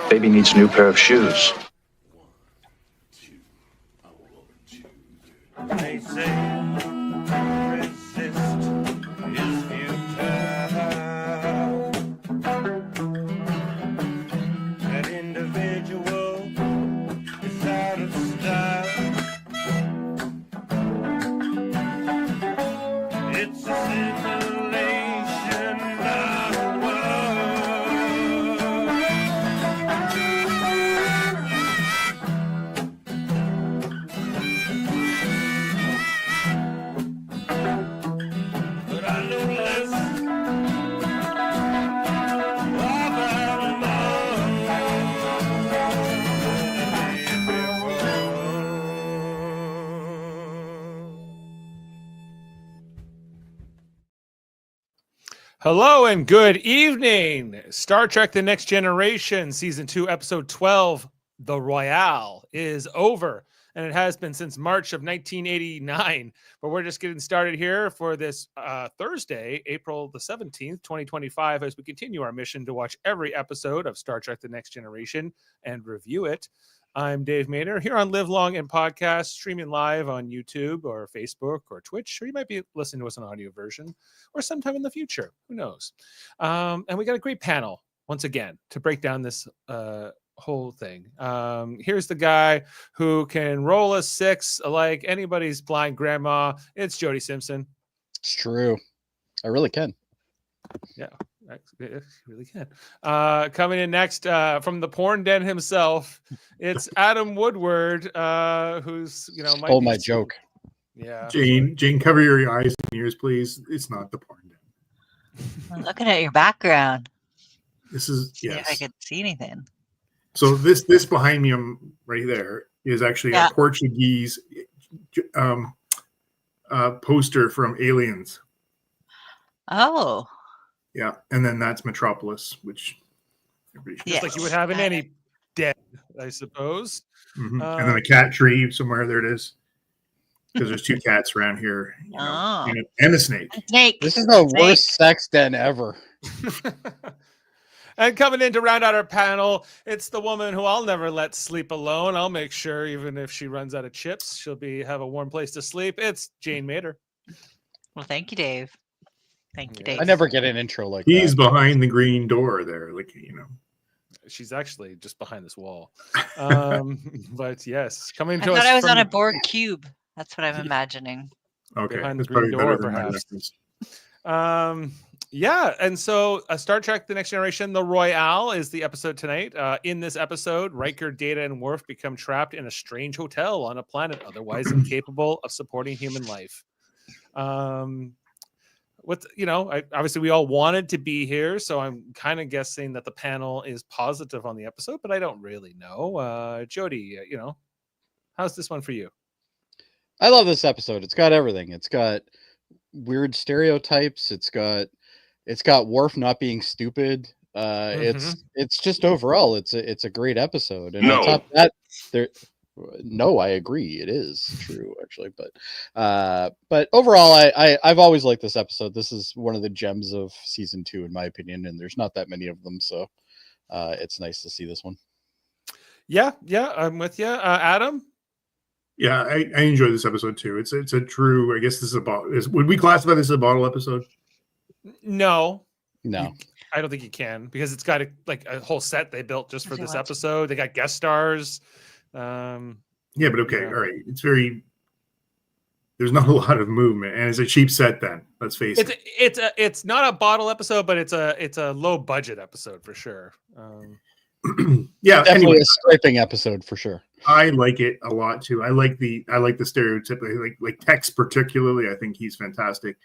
Baby needs a new pair of shoes. They say resist is futile. That individual is out of style. It's a simulation of a but I know less about Hello and good evening. Star Trek The Next Generation, Season 2, Episode 12, The Royale, is over. And it has been since March of 1989. But we're just getting started here for this Thursday, April the 17th, 2025, as we continue our mission to watch every episode of Star Trek The Next Generation and review it. I'm Dave Maynard here on Live Long and Podcast, streaming live on YouTube or Facebook or Twitch, or you might be listening to us on audio version or sometime in the future. Who knows? And we got a great panel once again to break down this whole thing. Here's the guy who can roll a 6 like anybody's blind grandma. It's Jody Simpson. It's true. I really can. Yeah. Really can. Coming in next from the porn den himself, it's Adam Woodward, who's stole my joke. Yeah, Jane, cover your eyes and ears, please. It's not the porn den. I'm looking at your background. This is See if I could see anything. So this behind me, right there, is actually a Portuguese poster from Aliens. Oh. Yeah, and then that's Metropolis, which just like you would have in any den, I suppose. Mm-hmm. And then a cat tree somewhere. There it is. Because there's 2 cats around here, and a snake. Snake. This is the worst sex den ever. And coming in to round out our panel, it's the woman who I'll never let sleep alone. I'll make sure, even if she runs out of chips, she'll have a warm place to sleep. It's Jane Mader. Well, thank you, Dave. Thank you, Dave. I never get an intro like He's that. behind the green door there, She's actually just behind this wall. But yes, coming to us. I thought I was on a Borg cube. That's what I'm imagining. Okay, behind the that's probably green better door, than my perhaps. Yeah, and so Star Trek The Next Generation, The Royale is the episode tonight. In this episode, Riker, Data, and Worf become trapped in a strange hotel on a planet otherwise incapable of supporting human life. Obviously we all wanted to be here, so I'm kind of guessing that the panel is positive on the episode, but I don't really know. Jody, how's this one for you? I love this episode. It's got everything. It's got weird stereotypes. It's got Worf not being stupid. It's just overall, it's a great episode. And on top of that, no, I agree. It is true, actually. But overall, I've always liked this episode. This is one of the gems of season 2, in my opinion, and there's not that many of them, so it's nice to see this one. Yeah, I'm with you, Adam. Yeah, I enjoy this episode too. It's a true. I guess this is would we classify this as a bottle episode? No. I don't think you can, because it's got a whole set they built just for this episode. They got guest stars. Yeah, but okay, all right. It's very. There's not a lot of movement, and it's a cheap set. Then let's face it. It's not a bottle episode, but it's a low budget episode for sure. Yeah, definitely anyway, a scraping episode for sure. I like it a lot too. I like the stereotype. Like Tex particularly. I think he's fantastic.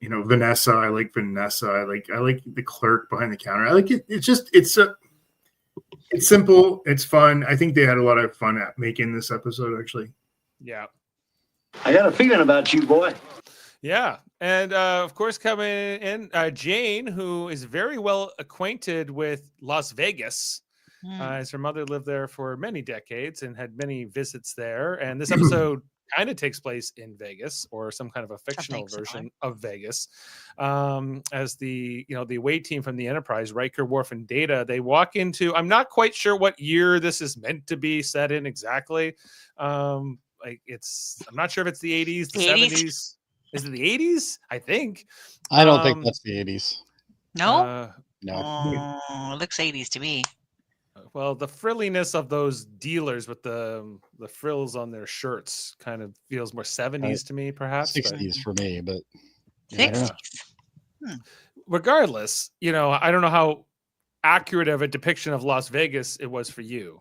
Vanessa. I like Vanessa. I like the clerk behind the counter. I like it. It's simple. It's fun. I think they had a lot of fun at making this episode. Actually. Yeah. I got a feeling about you, boy. Yeah. And of course, coming in, Jane, who is very well acquainted with Las Vegas, as her mother lived there for many decades and had many visits there. And this episode kind of takes place in Vegas, or some kind of a fictional so. version of Vegas. As the the away team from the Enterprise, Riker, Worf, and Data, they walk into. I'm not quite sure what year this is meant to be set in exactly. I'm not sure if it's the 80s, the 80s? 70s. Is it the 80s? I think. I don't think that's the 80s. No? No. It looks 80s to me. Well, the frilliness of those dealers with the frills on their shirts kind of feels more 70s to me, perhaps. 60s for me, but Yeah, I don't 60s? regardless, I don't know how accurate of a depiction of Las Vegas it was for you.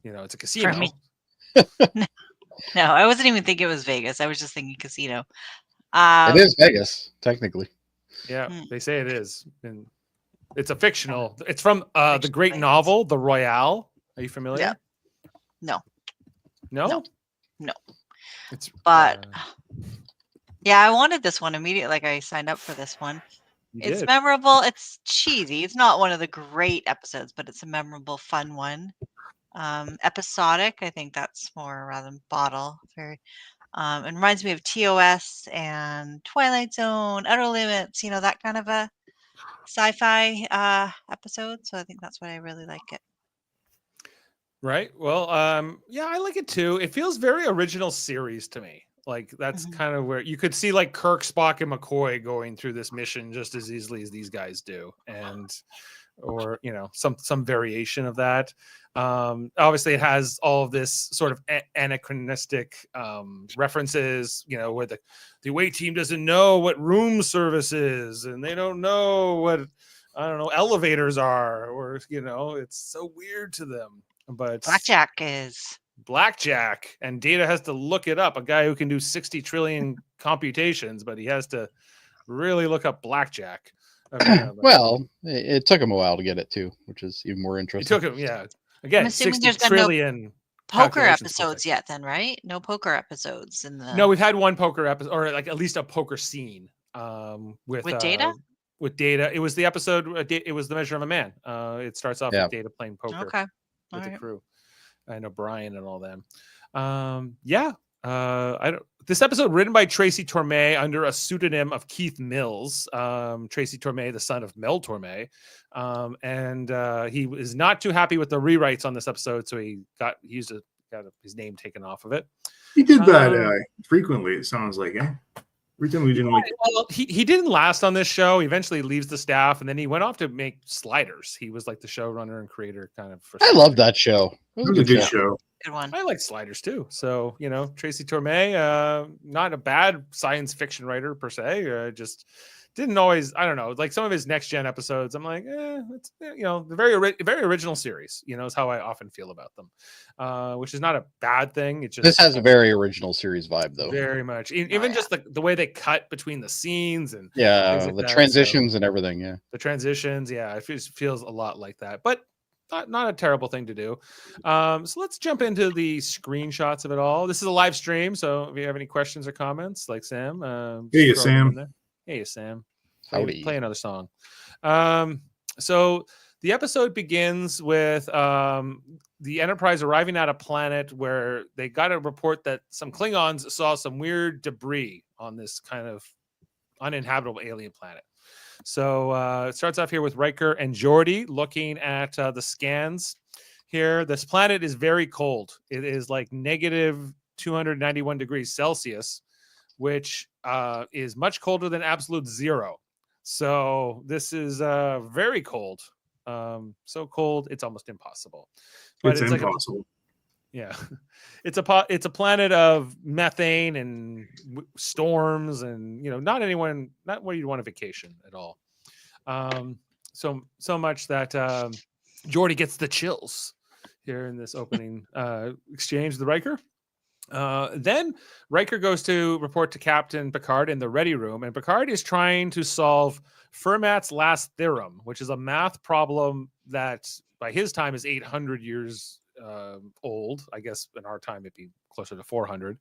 It's a casino. For me. No, I wasn't even thinking it was Vegas. I was just thinking casino. It is Vegas, technically. Yeah, they say it is. And it's a fictional. It's from the great novel, The Royale. Are you familiar? Yeah. No. No? No. But yeah, I wanted this one immediately. Like, I signed up for this one. It's did. memorable. It's cheesy. It's not one of the great episodes, but it's a memorable, fun one. Episodic. I think that's more rather than bottle. Very. It reminds me of TOS and Twilight Zone, Outer Limits. That kind of a sci-fi episode. So I think that's why I really like it. Right. Well, yeah, I like it too. It feels very original series to me. Like that's kind of where you could see like Kirk, Spock, and McCoy going through this mission just as easily as these guys do, or some variation of that. Obviously, it has all of this sort of anachronistic references. Where the away team doesn't know what room service is, and they don't know what elevators are, or it's so weird to them. But Blackjack, and Data has to look it up. A guy who can do 60 trillion computations, but he has to really look up blackjack. Well, it took him a while to get it too, which is even more interesting. It took him, yeah. Again, 60 there's trillion. No poker episodes yet, then, right? No poker episodes in the. No, we've had one poker episode, or like at least a poker scene. With Data. With Data, it was the episode. It was The Measure of a Man. It starts off with Data playing poker. Okay. With the crew. I know Brian and all them. Yeah. This episode written by Tracy Torme under a pseudonym of Keith Mills. Tracy Torme, the son of Mel Torme, and he was not too happy with the rewrites on this episode, so he got his name taken off of it. He did that frequently. It sounds like, every time we didn't like. Well, he didn't last on this show. He eventually leaves the staff, and then he went off to make Sliders. He was like the showrunner and creator, kind of. I love that show. It was a good show. Good one. I like Sliders too. So Tracy Torme, not a bad science fiction writer per se. Just didn't always. I don't know. Like some of his next gen episodes, I'm like, it's the very original series. Is how I often feel about them, which is not a bad thing. It just this has a very original series vibe, though. Very much. Even just the way they cut between the scenes and like the transitions and everything. Yeah, the transitions. Yeah, it feels a lot like that, but not a terrible thing to do. So let's jump into the screenshots of it all. This is a live stream, so if you have any questions or comments, like Sam, hey Sam. Hey Sam, play another song. So the episode begins with the Enterprise arriving at a planet where they got a report that some Klingons saw some weird debris on this kind of uninhabitable alien planet. So it starts off here with Riker and Jody looking at the scans here. This planet is very cold. It is like negative 291 degrees Celsius, which is much colder than absolute zero. So this is very cold. So cold, it's almost impossible. But it's impossible. It's a planet of methane and storms, and not where you'd want a vacation at all. So much that Geordi gets the chills here in this opening exchange with Riker. Then Riker goes to report to Captain Picard in the ready room, and Picard is trying to solve Fermat's last theorem, which is a math problem that by his time is 800 years old. I guess in our time it'd be closer to 400.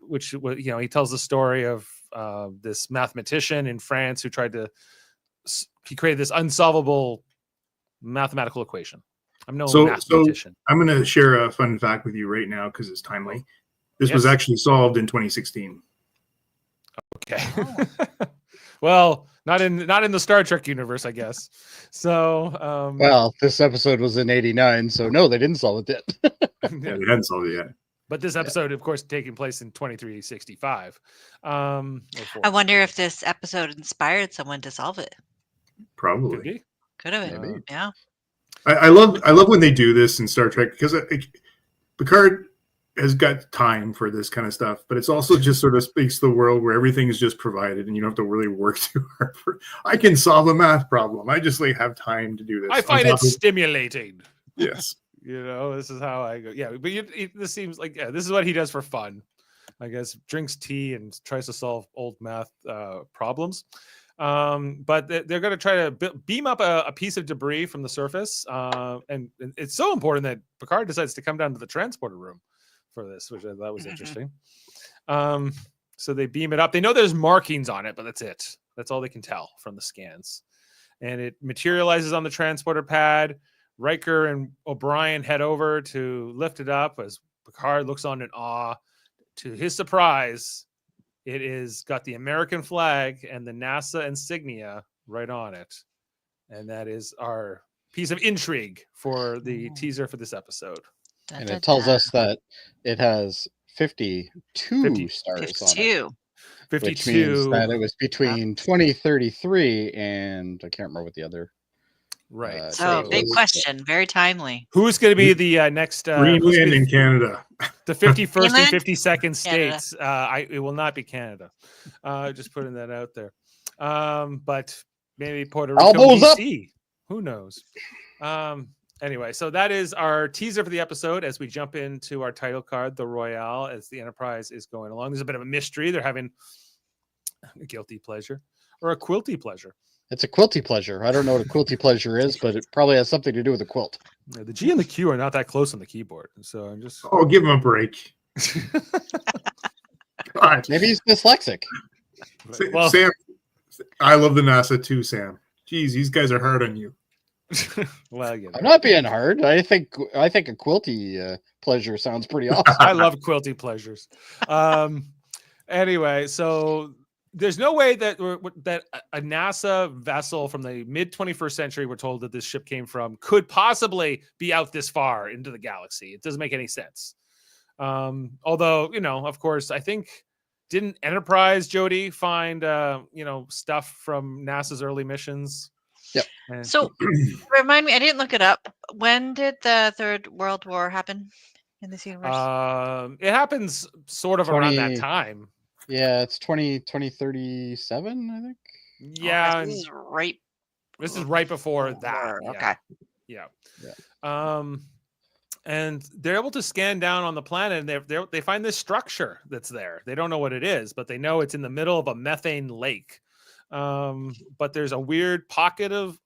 Which he tells the story of this mathematician in France who he created this unsolvable mathematical equation. I'm no mathematician. So I'm going to share a fun fact with you right now because it's timely. This was Yes. actually solved in 2016. Okay. Oh. Well, not in the Star Trek universe, I guess. So, Well, this episode was in '89, so no, they didn't solve it yet. Yeah, they hadn't solved it yet. but this episode, of course, taking place in 2365. Or I wonder if this episode inspired someone to solve it. could Probably. be. Could have been. Maybe. Yeah. I love when they do this in Star Trek because Picard has got time for this kind of stuff, but it's also just sort of speaks to the world where everything is just provided and you don't have to really work too hard for. I can solve a math problem. I just have time to do this. I find it stimulating. Yes. This is how I go. Yeah, but this seems like this is what he does for fun. I guess drinks tea and tries to solve old math problems. But they're going to try to beam up a piece of debris from the surface, and it's so important that Picard decides to come down to the transporter room for this, which I thought was interesting. So they beam it up. They know there's markings on it, but that's it. That's all they can tell from the scans. And it materializes on the transporter pad. Riker and O'Brien head over to lift it up as Picard looks on in awe. To his surprise, it is got the American flag and the NASA insignia right on it. And that is our piece of intrigue for the teaser for this episode. And it tells us that it has 52 stars on it. 52. 52. Which means that it was between 2033 and I can't remember what the other. Right. So so big it's- question. Very timely. Who's going to be the next Greenland in Canada. the 51st and Greenland? 52nd Canada. states? It will not be Canada. Just putting that out there. But maybe Puerto Rico, Elbows up. BC. Who knows? Anyway, so that is our teaser for the episode as we jump into our title card, the Royale, as the Enterprise is going along. There's a bit of a mystery. They're having a guilty pleasure or a quilty pleasure. It's a quilty pleasure. I don't know what a quilty pleasure is, but it probably has something to do with a quilt. Yeah, the G and the Q are not that close on the keyboard. So I'm just. Oh, give him a break. God. Maybe he's dyslexic. Well- Sam, I love the NASA too, Sam. Jeez, these guys are hard on you. Well, I'm not being hard. I think a quilty pleasure sounds pretty awesome. I love quilty pleasures. Anyway, so there's no way that a NASA vessel from the mid 21st century, we're told that this ship came from, could possibly be out this far into the galaxy. It doesn't make any sense. Although, of course, I think didn't Enterprise, Jody, find stuff from NASA's early missions? Yep. So remind me, I didn't look it up. When did the Third World War happen in this universe? It happens sort of around that time. Yeah, it's 2037, I think. Yeah, This is right. this is right before that. Okay. Yeah. Yeah. And they're able to scan down on the planet, and they find this structure that's there. They don't know what it is, but they know it's in the middle of a methane lake. But there's a weird pocket of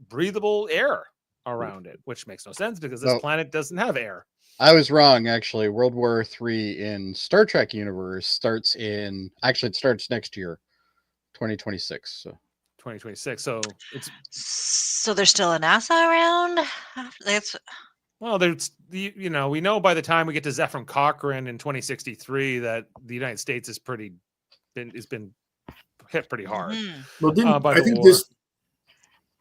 breathable air around it, which makes no sense because this planet doesn't have air. I was wrong, actually. World War III in Star Trek universe starts next year, 2026. So 2026. So it's So there's still a NASA around. That's there's we know by the time we get to Zephyr Cochrane in 2063 that the United States is been hit pretty hard. mhm. Well, I think war.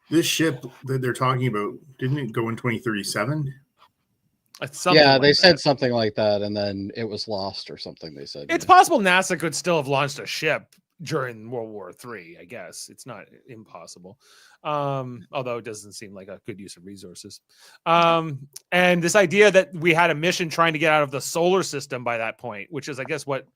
this ship that they're talking about didn't it go in 2037? It's something yeah, like they that. said something like that, and then it was lost or something. They said It's possible NASA could still have launched a ship during World War III. I guess it's not impossible, although it doesn't seem like a good use of resources. And this idea that we had a mission trying to get out of the solar system by that point, which is, I guess, what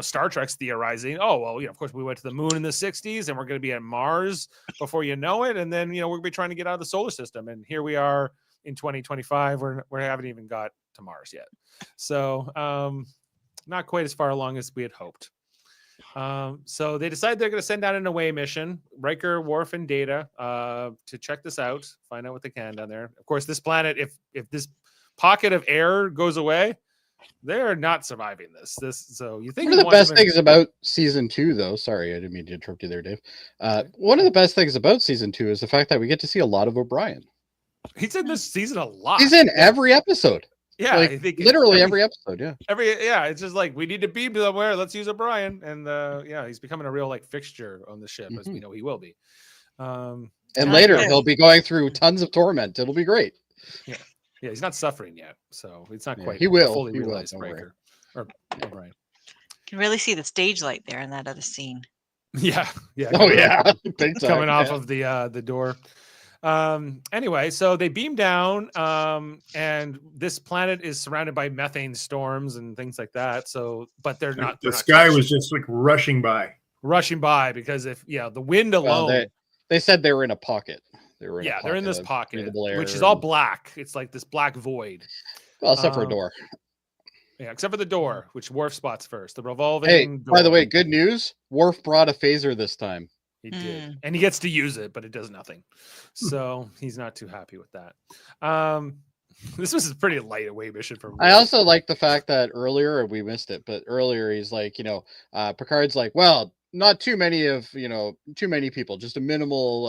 Star Trek's theorizing. Oh well, of course we went to the moon in the 60s, and we're going to be at Mars before you know it, and then we're going to be trying to get out of the solar system, and here we are. In 2025, we haven't even got to Mars yet. So not quite as far along as we had hoped. So they decide they're going to send out an away mission, Riker, Worf, and Data, to check this out, find out what they can down there. Of course, this planet, if this pocket of air goes away, they're not surviving this. So you think one of the best things about season 2, though. Sorry, I didn't mean to interrupt you there, Dave. One of the best things about season 2 is the fact that we get to see a lot of O'Brien. He's in this season a lot. He's in every episode. Yeah, Like I think literally every episode. Yeah. it's just like we need to beam somewhere. Let's use O'Brien, and yeah, he's becoming a real like fixture on the ship, as we know he will be. And I like later this. he'll be going through tons of torment. It'll be great. Yeah, he's not suffering yet, so it's not Yeah, quite he will. fully He will, realized. don't worry. Riker or O'Brien. Can really see the stage light there in that other scene. Yeah. Oh coming yeah, off, big time. coming off yeah. of the door. Anyway, so they beam down, and this planet is surrounded by methane storms and things like that. So, but they're not. The They're not sky touched. was just like rushing by. rushing by because if the wind Well, alone. they said they were in a pocket. They were in a They're in this of pocket, breathable which is air all and- black. It's like this black void. well, except for a door. Yeah, except for the door, which Worf spots first. The revolving Hey, door. by the way, good news. Worf brought a phaser this time. He did. And he gets to use it, but it does nothing. So he's not too happy with that. This was a pretty light away mission for Worf. I also like the fact that earlier, we missed it, but earlier he's like, Picard's like, well, not too many people, just a minimal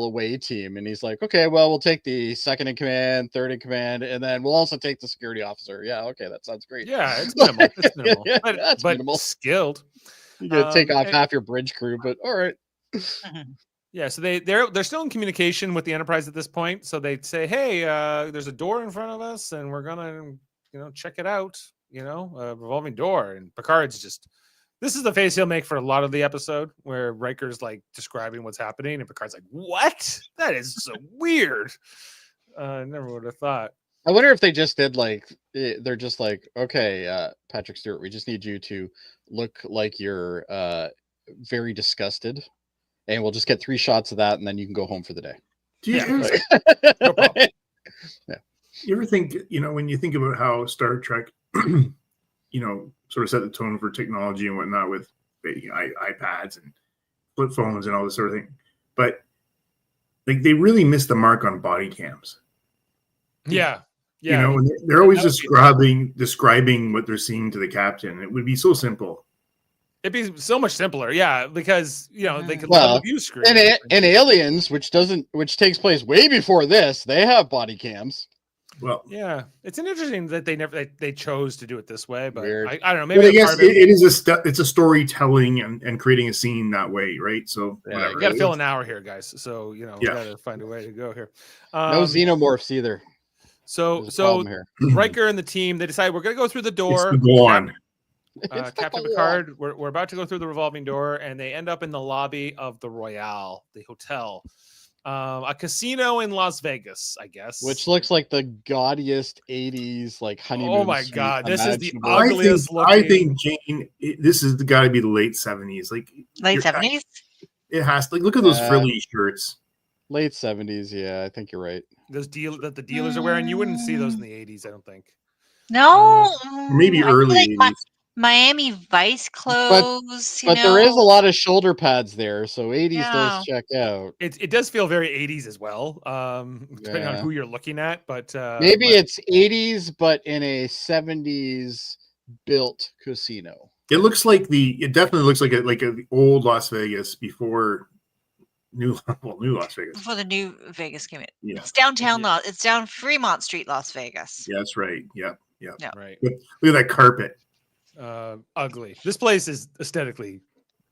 away team. And he's like, okay, well, we'll take the second in command, third in command, and then we'll also take the security officer. Yeah, okay, that sounds great. Yeah, it's minimal. It's minimal. Yeah, but that's but minimal. skilled. You gotta take off and- half your bridge crew, but all right. Yeah, so they're still in communication with the Enterprise at this point. So they say, "Hey, there's a door in front of us, and we're gonna, check it out. A revolving door." And Picard's this is the face he'll make for a lot of the episode, where Riker's like describing what's happening, and Picard's like, "What? That is so weird. I never would have thought." I wonder if they just did they're just like, okay, Patrick Stewart, we just need you to look like you're very disgusted, and we'll just get 3 shots of that, and then you can go home for the day. Do you, No problem. you ever think, when you think about how Star Trek, sort of set the tone for technology and whatnot with iPads and flip phones and all this sort of thing, but like they really missed the mark on body cams. Yeah. And they're always describing what they're seeing to the captain. It would be so simple. It'd be so much simpler, because they could Well, let the view screen. And Aliens, which takes place way before this, they have body cams. Well, yeah, it's an interesting that they chose to do it this way, but Weird. I don't know. but Maybe I guess part of it is it's a storytelling and creating a scene that way, right? So yeah, you got to fill an hour here, guys. So we got to find a way to go here. No xenomorphs either. So There's a problem here. Riker and the team, they decide we're going to go through the door. It's the go on. Captain Picard, we're about to go through the revolving door, and they end up in the lobby of the Royale, the hotel, a casino in Las Vegas, I guess. Which looks like the gaudiest 80s honeymoon. Oh my suite God, this is the imaginable. ugliest I looking. think Jane, this has got to be the late 70s. Late you're- 70s? It has to. Look at those frilly shirts. Late 70s, yeah, I think you're right. Those that the dealers are wearing, you wouldn't see those in the 80s, I don't think. No. Maybe I feel early like 80s. Miami Vice clothes. But there is a lot of shoulder pads there, so 80s Yeah. does check out. It does feel very 80s as well, depending on Yeah. who you're looking at. But Maybe it's 80s, but in a 70s built casino. It looks like it definitely looks like a old Las Vegas before new Las Vegas. Before the new Vegas came in. Yeah. It's downtown. It's down Fremont Street, Las Vegas. Yeah, that's right. Yeah. right, Look at that carpet. ugly. This place is aesthetically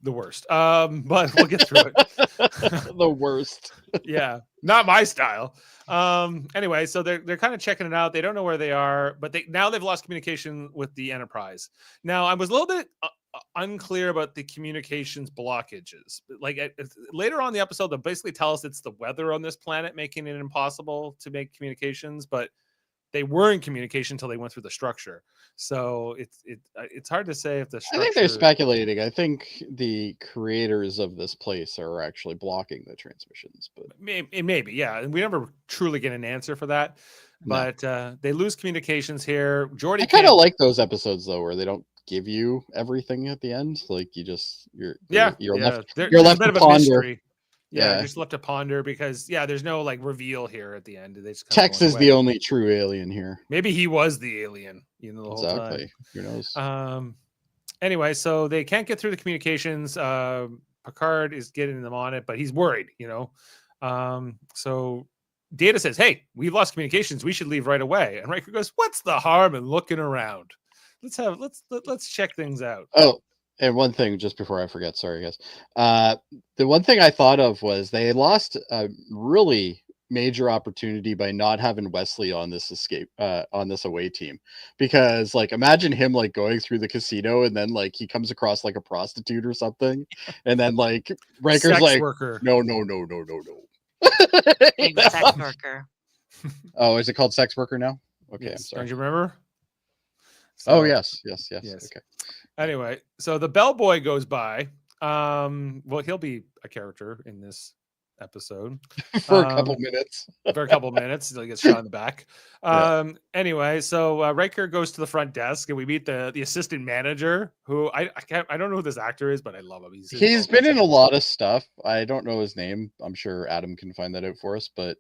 the worst. But we'll get through it. The worst. Yeah, not my style. Anyway, so they're kind of checking it out. They don't know where they are, but they've lost communication with the Enterprise. Now, I was a little bit unclear about the communications blockages. Later on in the episode, they'll basically tell us it's the weather on this planet making it impossible to make communications, but they were in communication until they went through the structure. So it's hard to say if the structure... I think they're speculating. I think the creators of this place are actually blocking the transmissions, but maybe, yeah. And we never truly get an answer for that. No. But they lose communications here. Jordy I kind of like those episodes though, where they don't give you everything at the end. Like you're left There's left a bit to of a ponder. mystery. Yeah, Yeah. just left to ponder because there's no reveal here at the end. They just Tex is the only true alien here. Maybe he was the alien, the whole Exactly. Who knows? time. Anyway, so they can't get through the communications. Picard is getting them on it, but he's worried, So Data says, "Hey, we've lost communications. We should leave right away." And Riker goes, "What's the harm in looking around? Let's check things out." Oh, and one thing just before I forget, sorry guys. The one thing I thought of was they lost a really major opportunity by not having Wesley on this on this away team, because like imagine him like going through the casino and then like he comes across like a prostitute or something, and then like Riker's Sex like, worker. no. Big sex worker. Oh, is it called sex worker now? Okay, I'm Yes. sorry. Don't you remember? Oh So- yes. Yes. Okay. Anyway, so the bellboy goes by. Well, he'll be a character in this episode For a couple minutes. for a couple minutes until he gets shot in the back. Yeah. Anyway, so Riker goes to the front desk and we meet the assistant manager, who I don't know who this actor is, but I love him. He's been in a lot of stuff. I don't know his name. I'm sure Adam can find that out for us, but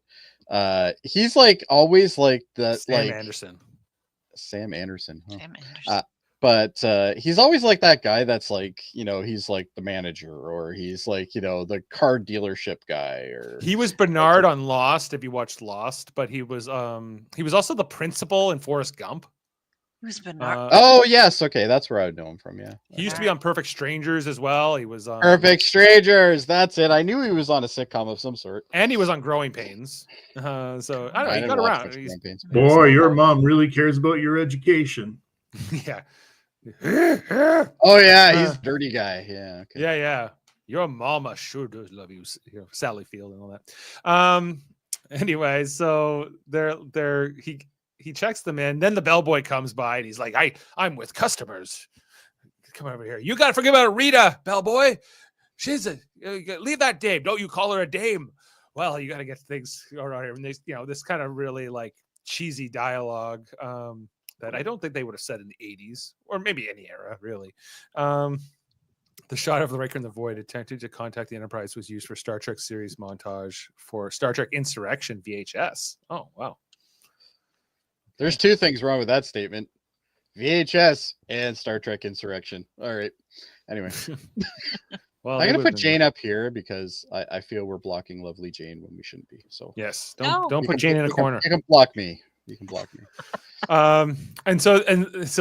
he's like always like the Sam Anderson. Sam Anderson. Huh? Sam Anderson. But he's always like that guy that's like, you know, he's like the manager, or he's like, you know, the car dealership guy, or He was Bernard on Lost, if you watched Lost, but he was also the principal in Forrest Gump. Who's Bernard? oh yes, okay, that's where I would know him from. Yeah, He used to be on Perfect Strangers as well. He was on Perfect Strangers. That's it. I knew he was on a sitcom of some sort. and he was on Growing Pains. So I don't know. He didn't got watch around. much He's- Growing Pains. Boy, your mom really cares about your education. yeah. Oh yeah, he's a dirty guy. Yeah. Okay. Yeah. Your mama sure does love you, Sally Field and all that. Anyway, so he checks them in. Then the bellboy comes by and he's like, I'm with customers. Come over here. You gotta forget about Rita, bellboy. She's leave that dame. Don't you call her a dame. Well, you gotta get things around here. And they, this kind of really like cheesy dialogue. That I don't think they would have said in the 80s or maybe any era, really. The shot of the Riker in the Void attempting to contact the Enterprise was used for Star Trek series montage for Star Trek Insurrection VHS. Oh, wow. There's two things wrong with that statement: VHS and Star Trek Insurrection. All right. Anyway, Well, I'm they gonna would've put been- Jane up here because I feel we're blocking lovely Jane when we shouldn't be. So Yes. No. Don't You put can- Jane in a you can- corner. You can block me. You can block me. And so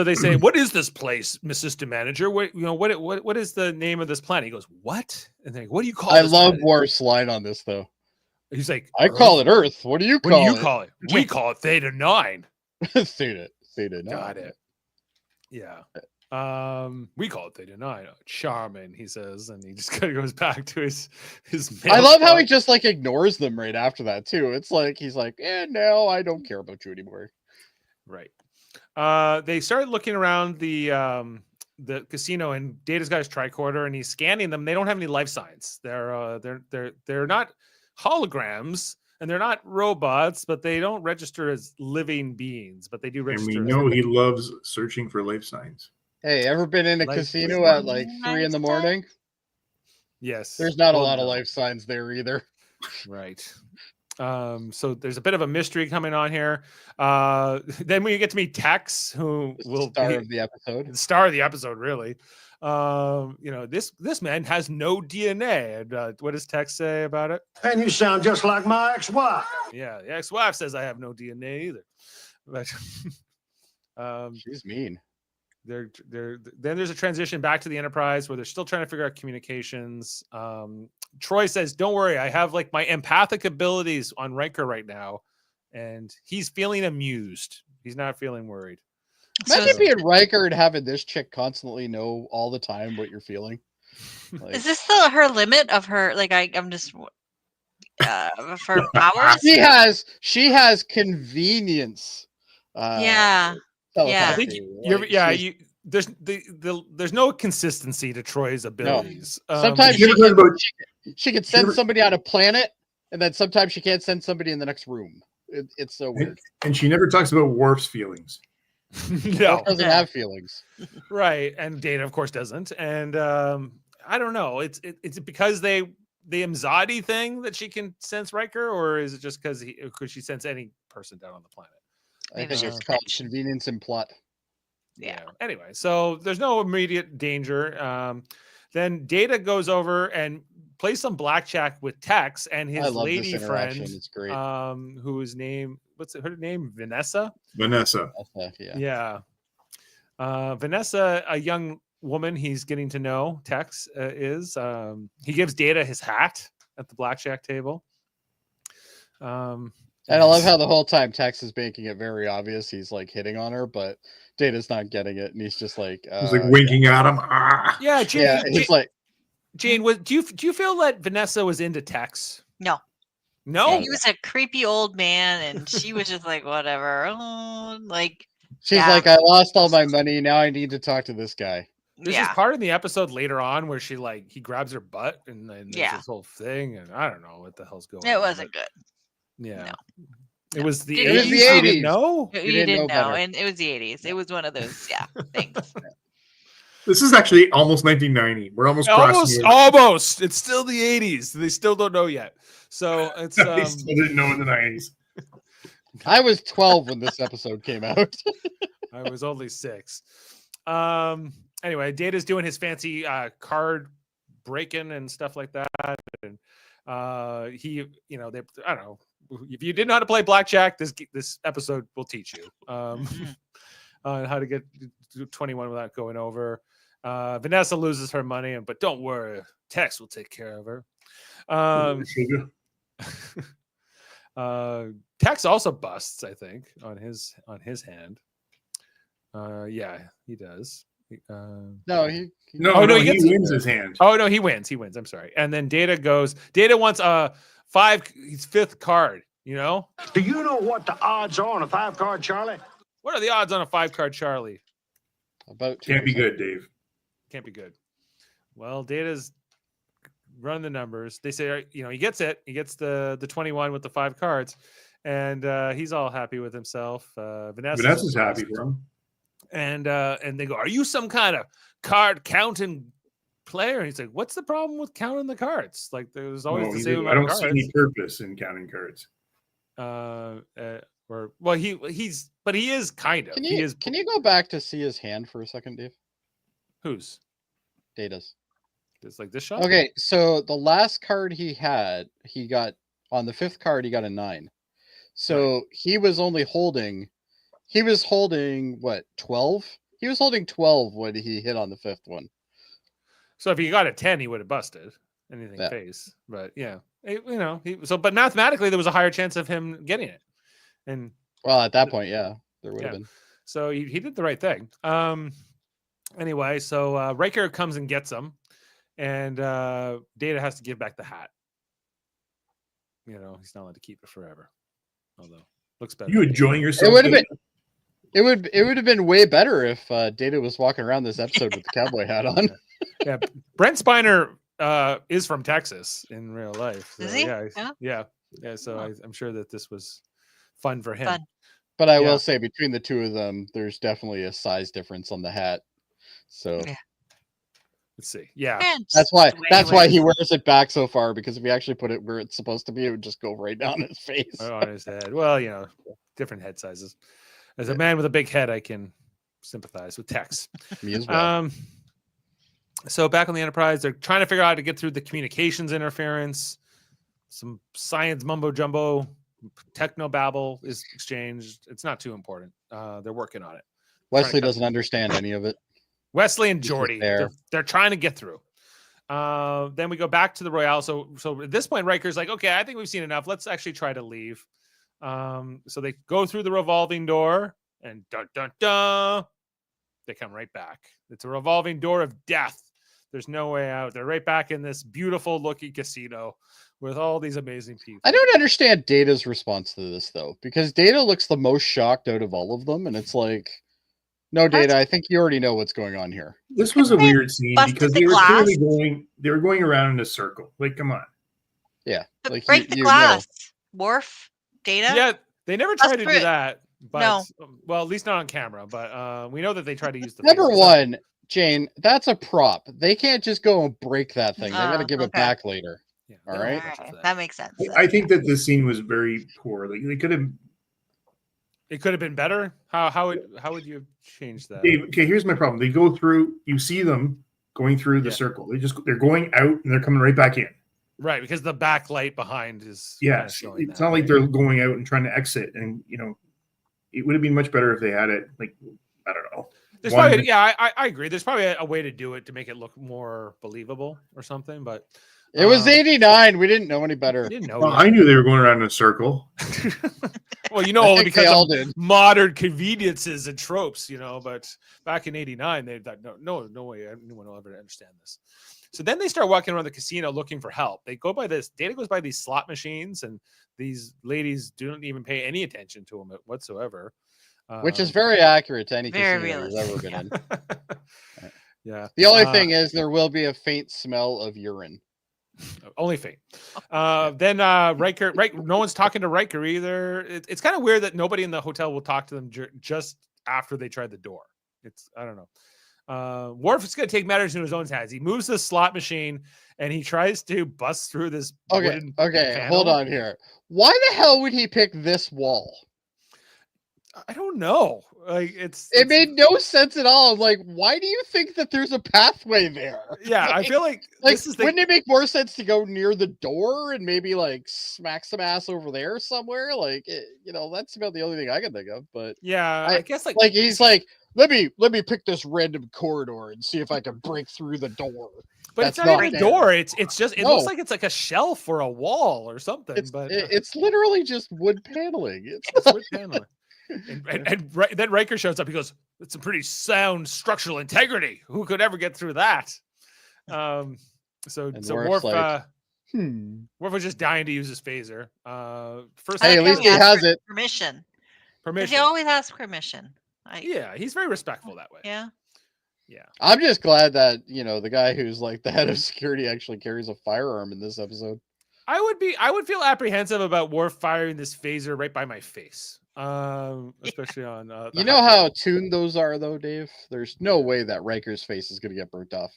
they say, "What is this place, Assistant Manager? What is the name of this planet?" He goes, "What?" And then, "What do you call?" I this love planet?" Worf's line on this though. He's like, I call it Earth. What do you What call do you it? call it? We call it Theta 9. Theta. No. Got it. Yeah. We call it Theta 9. Oh, charming, he says, and he just kind of goes back to his I male love how he plot. just like ignores them right after that too. It's like he's like, no, I don't care about you anymore. Right. They started looking around the casino, and Data's got his tricorder, and he's scanning them. They don't have any life signs. They're not holograms, and they're not robots, but they don't register as living beings. But they do And register. we as know he loves searching for life signs. Hey, ever been in a Life casino at like 3 in the morning? Yes. There's not a Well, lot of no. life signs there either. Right. So there's a bit of a mystery coming on here. Then we get to meet Tex, who This is will the star be of the episode. the star of the episode, really. This man has no DNA. And what does Tex say about it? And you sound just like my ex-wife. Yeah, the ex-wife says I have no DNA either. But She's mean. then there's a transition back to the Enterprise where they're still trying to figure out communications. Troy says, "Don't worry, I have like my empathic abilities on Riker right now," and he's feeling amused. He's not feeling worried. So Imagine being Riker and having this chick constantly know all the time what you're feeling. Like, is this her limit of her? Like I'm just of her powers. she has convenience. Yeah. I think telepathy. there's no consistency to Troy's abilities. Sometimes You ever heard about she can send ever- somebody on a planet, and then sometimes she can't send somebody in the next room. It's so weird. and she never talks about Worf's feelings. no, Worf doesn't Yeah. have feelings. right, and Data of course doesn't, and I don't know. It's because the Imzadi thing that she can sense Riker, or is it just because could she sense any person down on the planet? I Maybe think she's it's called connection. convenience and plot. Yeah. Anyway, so there's no immediate danger. Then Data goes over and plays some blackjack with Tex and I his love lady this interaction. friend, It's great. whose name, her name? Vanessa? Vanessa. Yeah. Vanessa, a young woman he's getting to know, Tex is. He gives Data his hat at the blackjack table. And I love how the whole time Tex is making it very obvious he's like hitting on her, but Data's not getting it, and he's just like He's like winking at him. Yeah, Jane, yeah. He's like, Jane, do you feel that Vanessa was into Tex? No. No, Yeah, he was a creepy old man, and she was just like, whatever. she's yeah. like, I lost all my money. Now I need to talk to this guy. There's this part in the episode later on where he grabs her butt and then there's this whole thing, and I don't know what the hell's going on. It wasn't good. Yeah. No. It was the 80s. It was the 80s. No, You didn't know, better. and it was the 80s. It was one of those, things. This is actually almost 1990. We're almost crossing. Almost. It's still the 80s. They still don't know yet. So it's They still didn't know in the 90s. I was 12 when this episode came out. I was only 6. Anyway, Data's doing his fancy card breaking and stuff like that. And he, I don't know. If you didn't know how to play blackjack, this episode will teach you on how to get to 21 without going over. Vanessa loses her money, but don't worry, Tex will take care of her. Tex also busts, I think, on his hand. Yeah, he does. No, he wins his hand. Oh no, he wins. I'm sorry. And then Data wants his 5th card, Do you know what the odds are on a 5-card, Charlie? What are the odds on a 5-card, Charlie? About 2%. Can't be good, Dave. Can't be good. Well, Data's run the numbers. They say, he gets it. He gets the 21 with the 5 cards, and he's all happy with himself. Vanessa's happy for him. And they go, "Are you some kind of card counting player?" And he's like, "What's the problem with counting the cards? Like, there's always the same amount of cards." I don't see any purpose in counting cards. He is kind of. Can you go back to see his hand for a second, Dave? Whose? Data's. It's like this shot. Okay, so the last card he got on the 5th card, he got a 9. So right. He was holding what, 12? He was holding 12 when he hit on the 5th one. So if he got a 10, he would have busted anything face. But yeah, but mathematically there was a higher chance of him getting it. And well, at that point, yeah, there would have been. So he did the right thing. Anyway, so Riker comes and gets him, and Data has to give back the hat. He's not allowed to keep it forever. Although looks better. You enjoying yourself? It would have been way better if Data was walking around this episode with the cowboy hat on. Yeah, Brent Spiner is from Texas in real life. So, is he? Yeah. So I'm sure that this was fun for him. But I will say, between the two of them, there's definitely a size difference on the hat. So let's see. Yeah, that's why he wears it back so far, because if he actually put it where it's supposed to be, it would just go right down his face. On his head. Well, different head sizes. As a man with a big head, I can sympathize with Tex. Me as well. So back on the Enterprise, they're trying to figure out how to get through the communications interference. Some science mumbo jumbo, techno babble is exchanged. It's not too important. They're working on it. Wesley doesn't understand any of it. Wesley and Jody, they're trying to get through. Then we go back to the Royale. So at this point, Riker's like, okay, I think we've seen enough. Let's actually try to leave. So they go through the revolving door, and dun dun dun, they come right back. It's a revolving door of death. There's no way out. They're right back in this beautiful looking casino with all these amazing people. I don't understand Data's response to this, though, because Data looks the most shocked out of all of them, and it's like, no, Data, I think you already know what's going on here. This was a weird scene because they were clearly going around in a circle. Like, come on. Yeah. Like, break the glass. Worf, Data. Yeah, they never tried to do that. But, no. Well, at least not on camera. But we know that they tried to use the. Number one, Jane, that's a prop. They can't just go and break that thing. They got to give it back later. Yeah, all right. That makes sense. I think that this scene was very poor. Like, they could have. It could have been better. How would you have changed that? Okay, here's my problem. They go through. You see them going through the circle. They're going out and they're coming right back in. Right, because the backlight behind is kind of Yes, showing it's that, not like right? they're going out and trying to exit, and it would have been much better if they had it like I don't know. There's One, probably, yeah, I agree. There's probably a way to do it to make it look more believable or something, but It was 89. We didn't know any better. didn't know well, yet. I knew they were going around in a circle. Well, I only think they because all of did. modern conveniences and tropes, but back in 89, they thought, no way anyone will ever understand this. So then they start walking around the casino looking for help. They go by this, Data goes by these slot machines, and these ladies don't even pay any attention to them whatsoever. Which is very accurate to any Very casino you've ever been in. Yeah. The only thing is there will be a faint smell of urine. Only faint. Then Riker, right? No one's talking to Riker either. It's kind of weird that nobody in the hotel will talk to them just after they tried the door. I don't know. Worf is going to take matters into his own hands. He moves the slot machine and he tries to bust through this. Okay, panel. hold on here. Why the hell would he pick this wall? I don't know. Like it made no sense at all. Like, why do you think that there's a pathway there? Yeah, I feel like this is wouldn't it make more sense to go near the door and maybe like smack some ass over there somewhere? Like, that's about the only thing I can think of. But yeah, I guess like he's like, let me pick this random corridor and see if I can break through the door. But it's not even a door. It's just looks like it's like a shelf or a wall or something. It's literally just wood paneling. It's wood paneling. And then Riker shows up. He goes, "It's a pretty sound structural integrity. Who could ever get through that?" So Worf, Worf was just dying to use his phaser. First, at least he has it. Permission. Permission. He always asks permission. Yeah, he's very respectful that way. Yeah. Yeah. I'm just glad that the guy who's like the head of security actually carries a firearm in this episode. I would feel apprehensive about Worf firing this phaser right by my face. Especially on how tuned those are though, Dave. There's no way that Riker's face is going to get burnt off.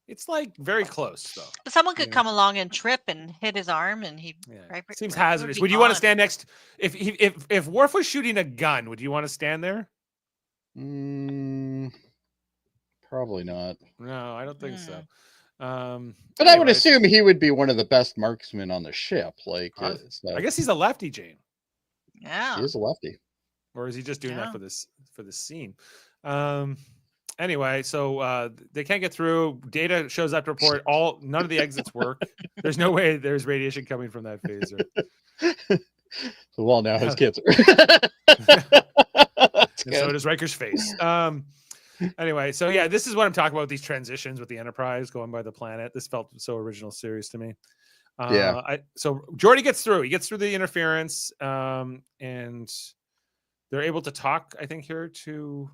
It's like very close though. But someone could come along and trip and hit his arm, and he seems hazardous. Would you want to stand next? If Worf was shooting a gun, would you want to stand there? Probably not. No, I don't think so. But I would assume he would be one of the best marksmen on the ship. Like, I guess he's a lefty, Jane. Yeah, he is a lefty. Or is he just doing that for this scene? Anyway, so they can't get through. Data shows up to report none of the exits work. There's no way there's radiation coming from that phaser. The wall now has cancer. And so does Riker's face. Anyway, so yeah, this is what I'm talking about, these transitions with the Enterprise going by the planet. This felt so original series to me. So Jody gets through. He gets through the interference, and they're able to talk, I think, here to...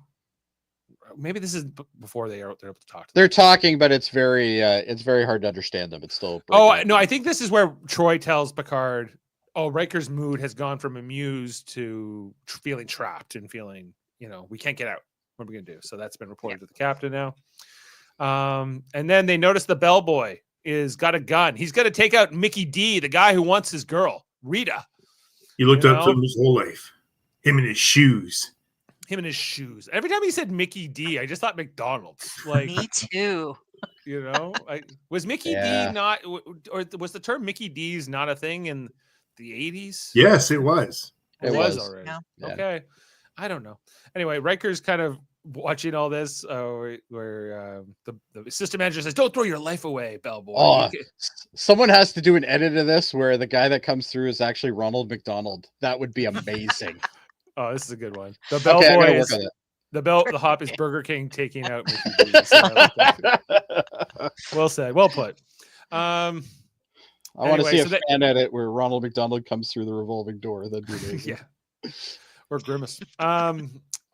Maybe this is before they're able to talk. They're talking, but it's very hard to understand them. It's still... Oh, no, I think this is where Troy tells Picard, Riker's mood has gone from amused to feeling trapped and feeling, we can't get out. What are we going to do? So that's been reported to the captain now. And then they notice the bellboy is got a gun. He's going to take out Mickey D, the guy who wants his girl, Rita. He looked up to him his whole life. Him and his shoes. Every time he said Mickey D, I just thought McDonald's. Like me too. Was Mickey D not, or was the term Mickey D's not a thing in the 80s? Yes, it was. It was already. Yeah. Okay. I don't know. Anyway, Riker's kind of watching all this where the system manager says, "Don't throw your life away, bellboy." Oh, someone has to do an edit of this where the guy that comes through is actually Ronald McDonald. That would be amazing. Oh, this is a good one. The bellboy is the hop is Burger King taking out Mickey D. So well said. Well put. I want to see a fan edit where Ronald McDonald comes through the revolving door. That'd be amazing. Yeah. Or Grimace.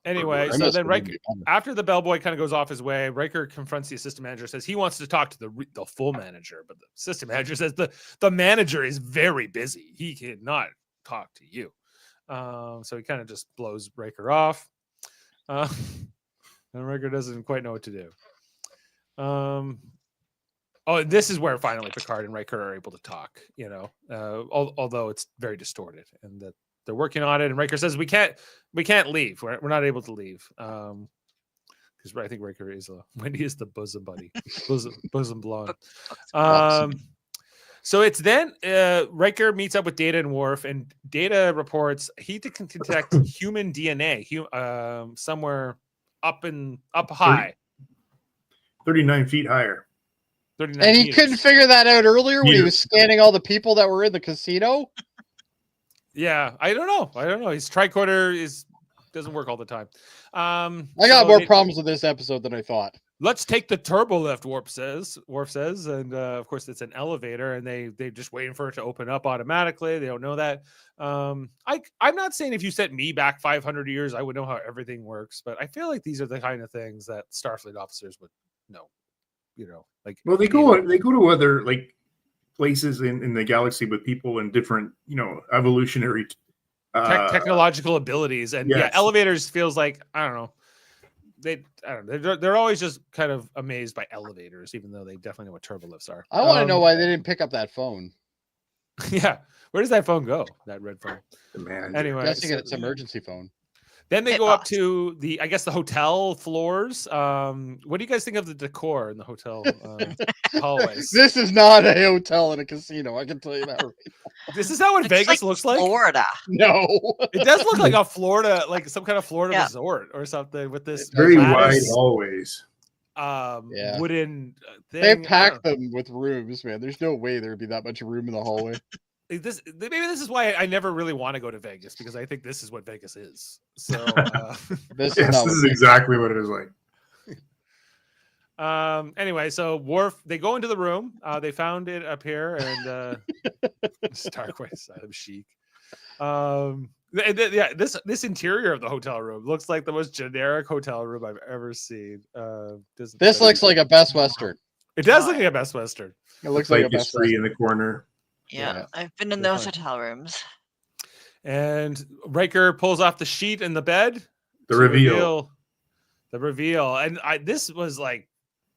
Anyway, so then Riker, after the bellboy kind of goes off his way, Riker confronts the assistant manager, says he wants to talk to the full manager, but the assistant manager says the manager is very busy. He cannot talk to you. So he kind of just blows Riker off. And Riker doesn't quite know what to do. This is where finally Picard and Riker are able to talk, although it's very distorted, and that they're working on it. And Riker says, we can't leave. We're not able to leave. Because I think Riker is Wendy is the bosom buddy, bosom blonde. So it's then Riker meets up with Data and Worf, and Data reports he can detect human DNA somewhere up high, 39 feet higher. 39 And he meters. couldn't figure that out earlier when he was Meters. scanning all the people that were in the casino. Yeah, I don't know. His tricorder doesn't work all the time. I got more problems with this episode than I thought. Let's take the turbo lift, Worf says, and of course it's an elevator, and they just waiting for it to open up automatically. They don't know that. I'm not saying if you set me back 500 years, I would know how everything works, but I feel like these are the kind of things that Starfleet officers would know. Like, Well, they go to other like places in the galaxy with people in different, evolutionary technological abilities, and yes. elevators feels like I don't know. They're always just kind of amazed by elevators, even though they definitely know what turbolifts are. I want to know why they didn't pick up that phone. Yeah, where does that phone go? That red phone. Man, Anyway, guessing it's an emergency phone. Then they go up to the hotel floors. What do you guys think of the decor in the hotel hallways? This is not a hotel in a casino. I can tell you that. Right now. This is not what Vegas looks like. Florida. No, it does look like a Florida, like some kind of Florida resort or something with this very lattice, wide hallways. Wooden thing. They packed them with rooms, man. There's no way there would be that much room in the hallway. Maybe this is why I never really want to go to Vegas, because I think this is what Vegas is. So this is exactly what it is like. Anyway, so Worf, they go into the room. They found it up here, and Starquest, I'm chic. This interior of the hotel room looks like the most generic hotel room I've ever seen. This looks like a Best Western. It does look like a Best Western. It looks like a Best Western in the corner. Yeah, I've been in those hotel rooms. And Riker pulls off the sheet in the bed. The reveal. And this was like,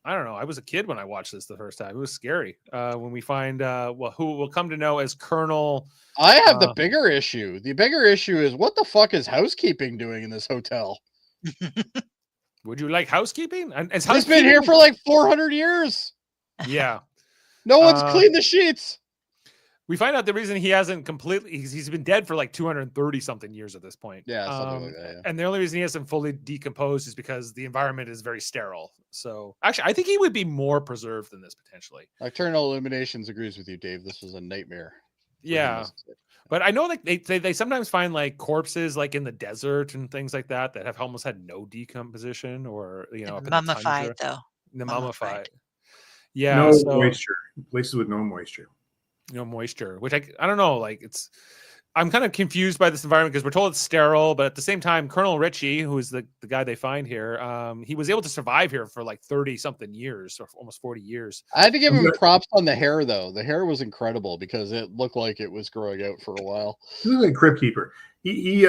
I don't know. I was a kid when I watched this the first time. It was scary. When we find who we'll come to know as Colonel. I have the bigger issue. The bigger issue is what the fuck is housekeeping doing in this hotel? Would you like housekeeping? It's been here for like 400 years. Yeah. No one's cleaned the sheets. We find out the reason he hasn't he's been dead for like 230 something years at this point. Yeah, something like that. Yeah. And the only reason he hasn't fully decomposed is because the environment is very sterile. So actually, I think he would be more preserved than this potentially. Nocturnal Illuminations agrees with you, Dave. This was a nightmare. Yeah. But I know that they sometimes find like corpses like in the desert and things like that have almost had no decomposition, or mummified though. The mummified. Yeah. No moisture. Places with no moisture. No moisture, which I don't know. Like I'm kind of confused by this environment because we're told it's sterile, but at the same time, Colonel Ritchie, who is the guy they find here, he was able to survive here for like 30 something years, or almost 40 years. I had to give him props on the hair though. The hair was incredible because it looked like it was growing out for a while. He was like a crypt keeper. He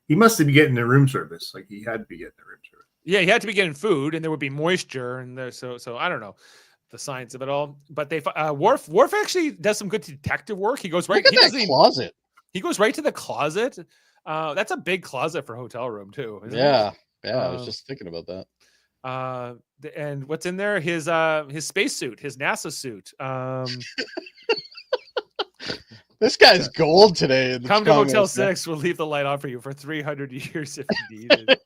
must have been getting the room service. Like he had to be getting the room service. Yeah, he had to be getting food, and there would be moisture, and there, so I don't know the science of it all, but they Worf actually does some good detective work. He goes right. Look at that closet. He goes right to the closet. That's a big closet for a hotel room too. Isn't it? Yeah. I was just thinking about that. And what's in there? His spacesuit, his NASA suit. This guy's gold today. Come to Motel 6. We'll leave the light on for you for 300 years if you need it.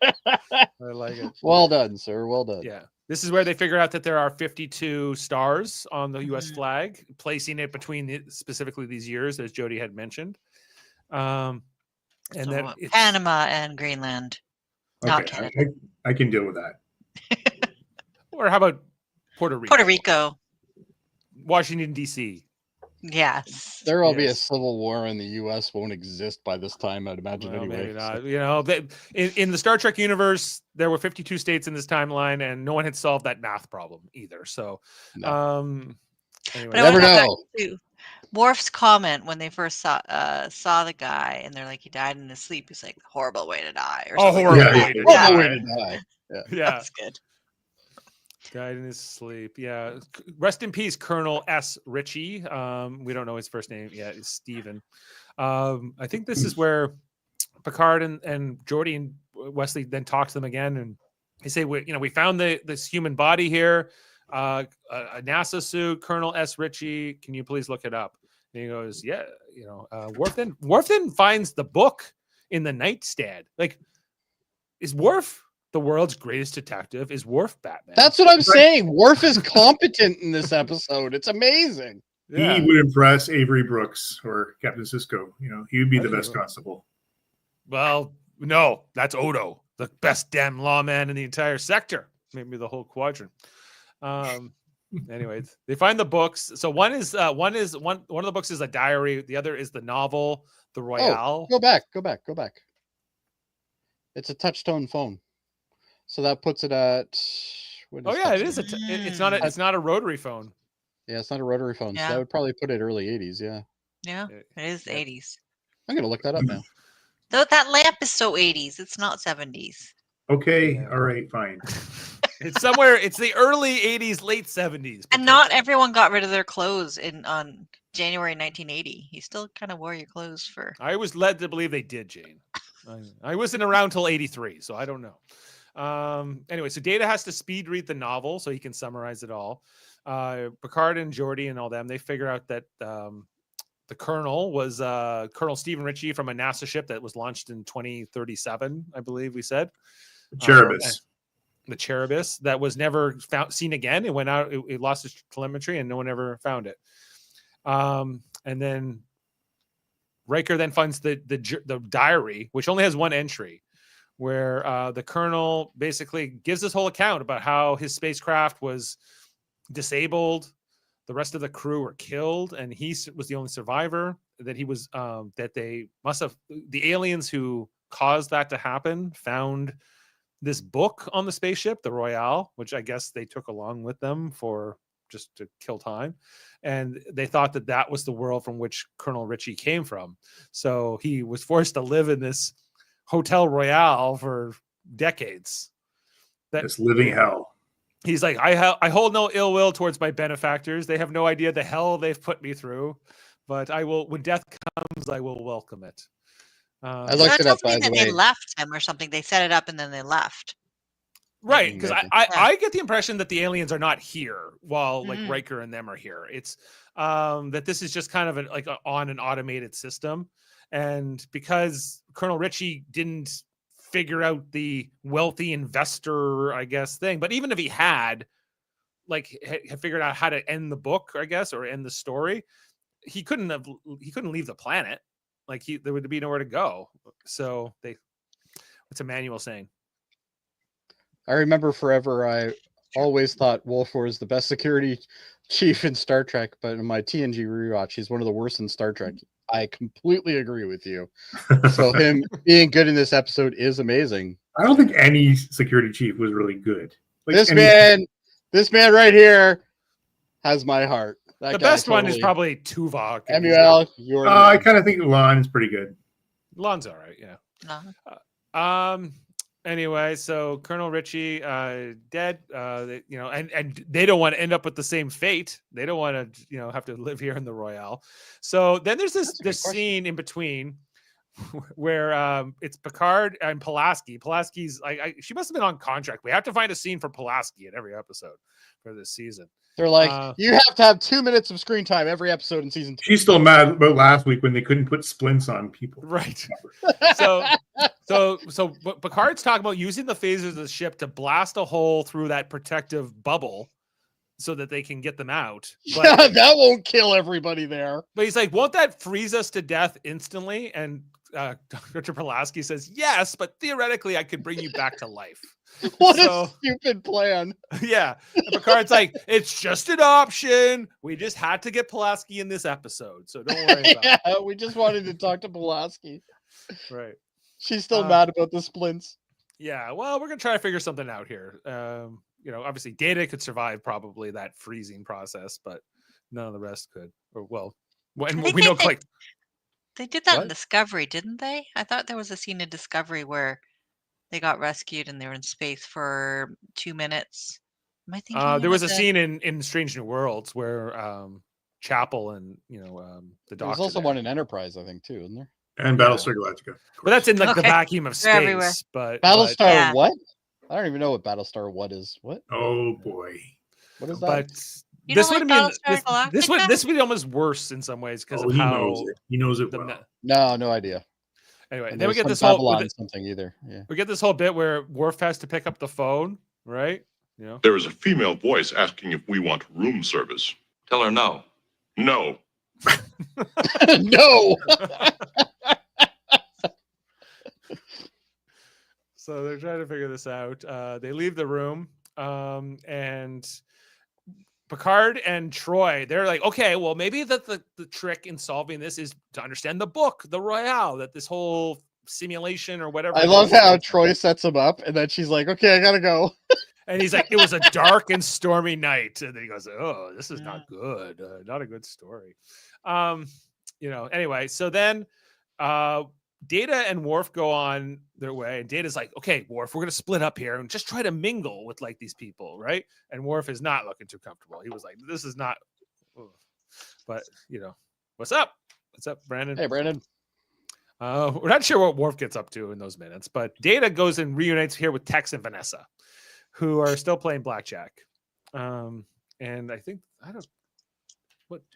I like it. Well done, sir. Well done. Yeah. This is where they figure out that there are 52 stars on the U.S. flag, placing it between specifically these years, as Jody had mentioned. And then Panama and Greenland. Not Canada. I can deal with that. Or how about Puerto Rico? Puerto Rico. Washington, D.C. Yes. There will be a civil war in the U.S. won't exist by this time, I'd imagine. Well, anyway. Maybe not. In the Star Trek universe, there were 52 states in this timeline, and no one had solved that math problem either. So, no. Anyway, never know. Worf's comment when they first saw the guy, and they're like, he died in his sleep. He's like, horrible way to die. Or something. Horrible way to die. Yeah, that's good. Died in his sleep. Yeah. Rest in peace, Colonel S. Ritchie. We don't know his first name yet. It's Stephen. I think this is where Picard and Jody and Wesley then talk to them again, and they say, we found this human body here. a NASA suit, Colonel S. Ritchie. Can you please look it up? And he goes, yeah, Worf then finds the book in the nightstand. Like, is Worf the world's greatest detective? Is Worf Batman? That's what I'm saying. Worf is competent in this episode. It's amazing. Yeah. He would impress Avery Brooks or Captain Sisko. He would be the best constable. Well, no, that's Odo, the best damn lawman in the entire sector, maybe the whole quadrant. Anyways, they find the books. So one of the books is a diary. The other is the novel, the Royale. Go back. It's a touch-tone phone, so that puts it at. It is. It's not a rotary phone. Yeah, it's not a rotary phone. Yeah. So that would probably put it early 80s. Yeah. Yeah, it is the 80s. I'm gonna look that up now. Though that lamp is so 80s, it's not 70s. Okay, all right, fine. It's somewhere. It's the early 80s, late 70s. And not everyone got rid of their clothes on January 1980. You still kind of wore your clothes for. I was led to believe they did, Jane. I wasn't around till 83, so I don't know. Anyway, so Data has to speed read the novel so he can summarize it all. Picard and Jody and all them, they figure out that the colonel was Colonel Stephen Ritchie from a NASA ship that was launched in 2037, I believe we said. Cherebus. The Cherebus that was never seen again. It went out, it lost its telemetry and no one ever found it. And then Riker then finds the diary, which only has one entry, where the colonel basically gives this whole account about how his spacecraft was disabled, the rest of the crew were killed, and he was the only survivor. That he was that they must have, the aliens who caused that to happen found this book on the spaceship, the Royale, which I guess they took along with them for just to kill time. And they thought that that was the world from which Colonel Ritchie came from. So he was forced to live in this Hotel Royale for decades. This living hell. He's like, I hold no ill will towards my benefactors. They have no idea the hell they've put me through, but I will, when death comes, I will welcome it. I looked it up, by the way. They left him or something. They set it up and then they left. Right, because I get the impression that the aliens are not here while like Riker and them are here. It's that this is just kind of on an automated system, and because Colonel Ritchie didn't figure out the wealthy investor, I guess, thing, but even if he had figured out how to end the book, I guess, or end the story, he couldn't leave the planet. Like there would be nowhere to go. So what's Emmanuel saying? I remember forever, I always thought Wolf was the best security chief in Star Trek, but in my TNG rewatch, he's one of the worst in Star Trek. I completely agree with you. So him being good in this episode is amazing. I don't think any security chief was really good. This man right here has my heart. The best one is probably Tuvok. Samuel, I kind of think Lon is pretty good. Lon's all right, yeah. Anyway, so Colonel Ritchie dead. And they don't want to end up with the same fate. They don't want to, have to live here in the Royale. So then there's this scene in between where it's Picard and Pulaski. Pulaski's she must have been on contract. We have to find a scene for Pulaski in every episode for this season. They're like, you have to have 2 minutes of screen time every episode in season 2. She's still mad about last week when they couldn't put splints on people. Right. So Picard's talking about using the phasers of the ship to blast a hole through that protective bubble so that they can get them out. But, that won't kill everybody there. But he's like, won't that freeze us to death instantly? And Dr. Pulaski says, yes, but theoretically I could bring you back to life. What a stupid plan. Yeah. And Picard's like, it's just an option. We just had to get Pulaski in this episode. So don't worry about it. We just wanted to talk to Pulaski. Right. She's still mad about the splints. Yeah. Well, we're going to try to figure something out here. Obviously Data could survive probably that freezing process, but none of the rest could. Or we know quite. They did that in Discovery, didn't they? I thought there was a scene in Discovery where they got rescued and they were in space for 2 minutes. Am I thinking? There was a scene in Strange New Worlds where Chapel and the Doctor. There's also one in Enterprise, I think, too, isn't there? And Battlestar Galactica. But that's in the vacuum of space. Everywhere. But Battlestar what? I don't even know what Battlestar what is. What? Oh boy. What is that? But You this don't would like have been Battlestar this would Galactica? this would be almost worse in some ways because Oh, of he how knows it. He knows it the well. No idea. anyway. And Then we there's get some this whole Babylon something either. Yeah. we get this whole bit where Worf has to pick up the phone, right? You know, There is a female voice asking if we want room service. Tell her no. No. No. so they're trying to figure this out. They leave the room, and Picard and Troy, they're like, okay, well, maybe the trick in solving this is to understand the book, the Royale, that this whole simulation or whatever. I it love is- how Troy sets him up, and then she's like, "Okay, I gotta go." And he's like, it was a dark and stormy night. And then he goes, oh, this is not good. Not a good story. Anyway, so then Data and Worf go on their way. And Data's like, okay, Worf, we're going to split up here and just try to mingle with like these people, right? And Worf is not looking too comfortable. He was like, this is not, but what's up? What's up, Brandon? Hey, Brandon. We're not sure what Worf gets up to in those minutes, but Data goes and reunites here with Tex and Vanessa, who are still playing blackjack. And I think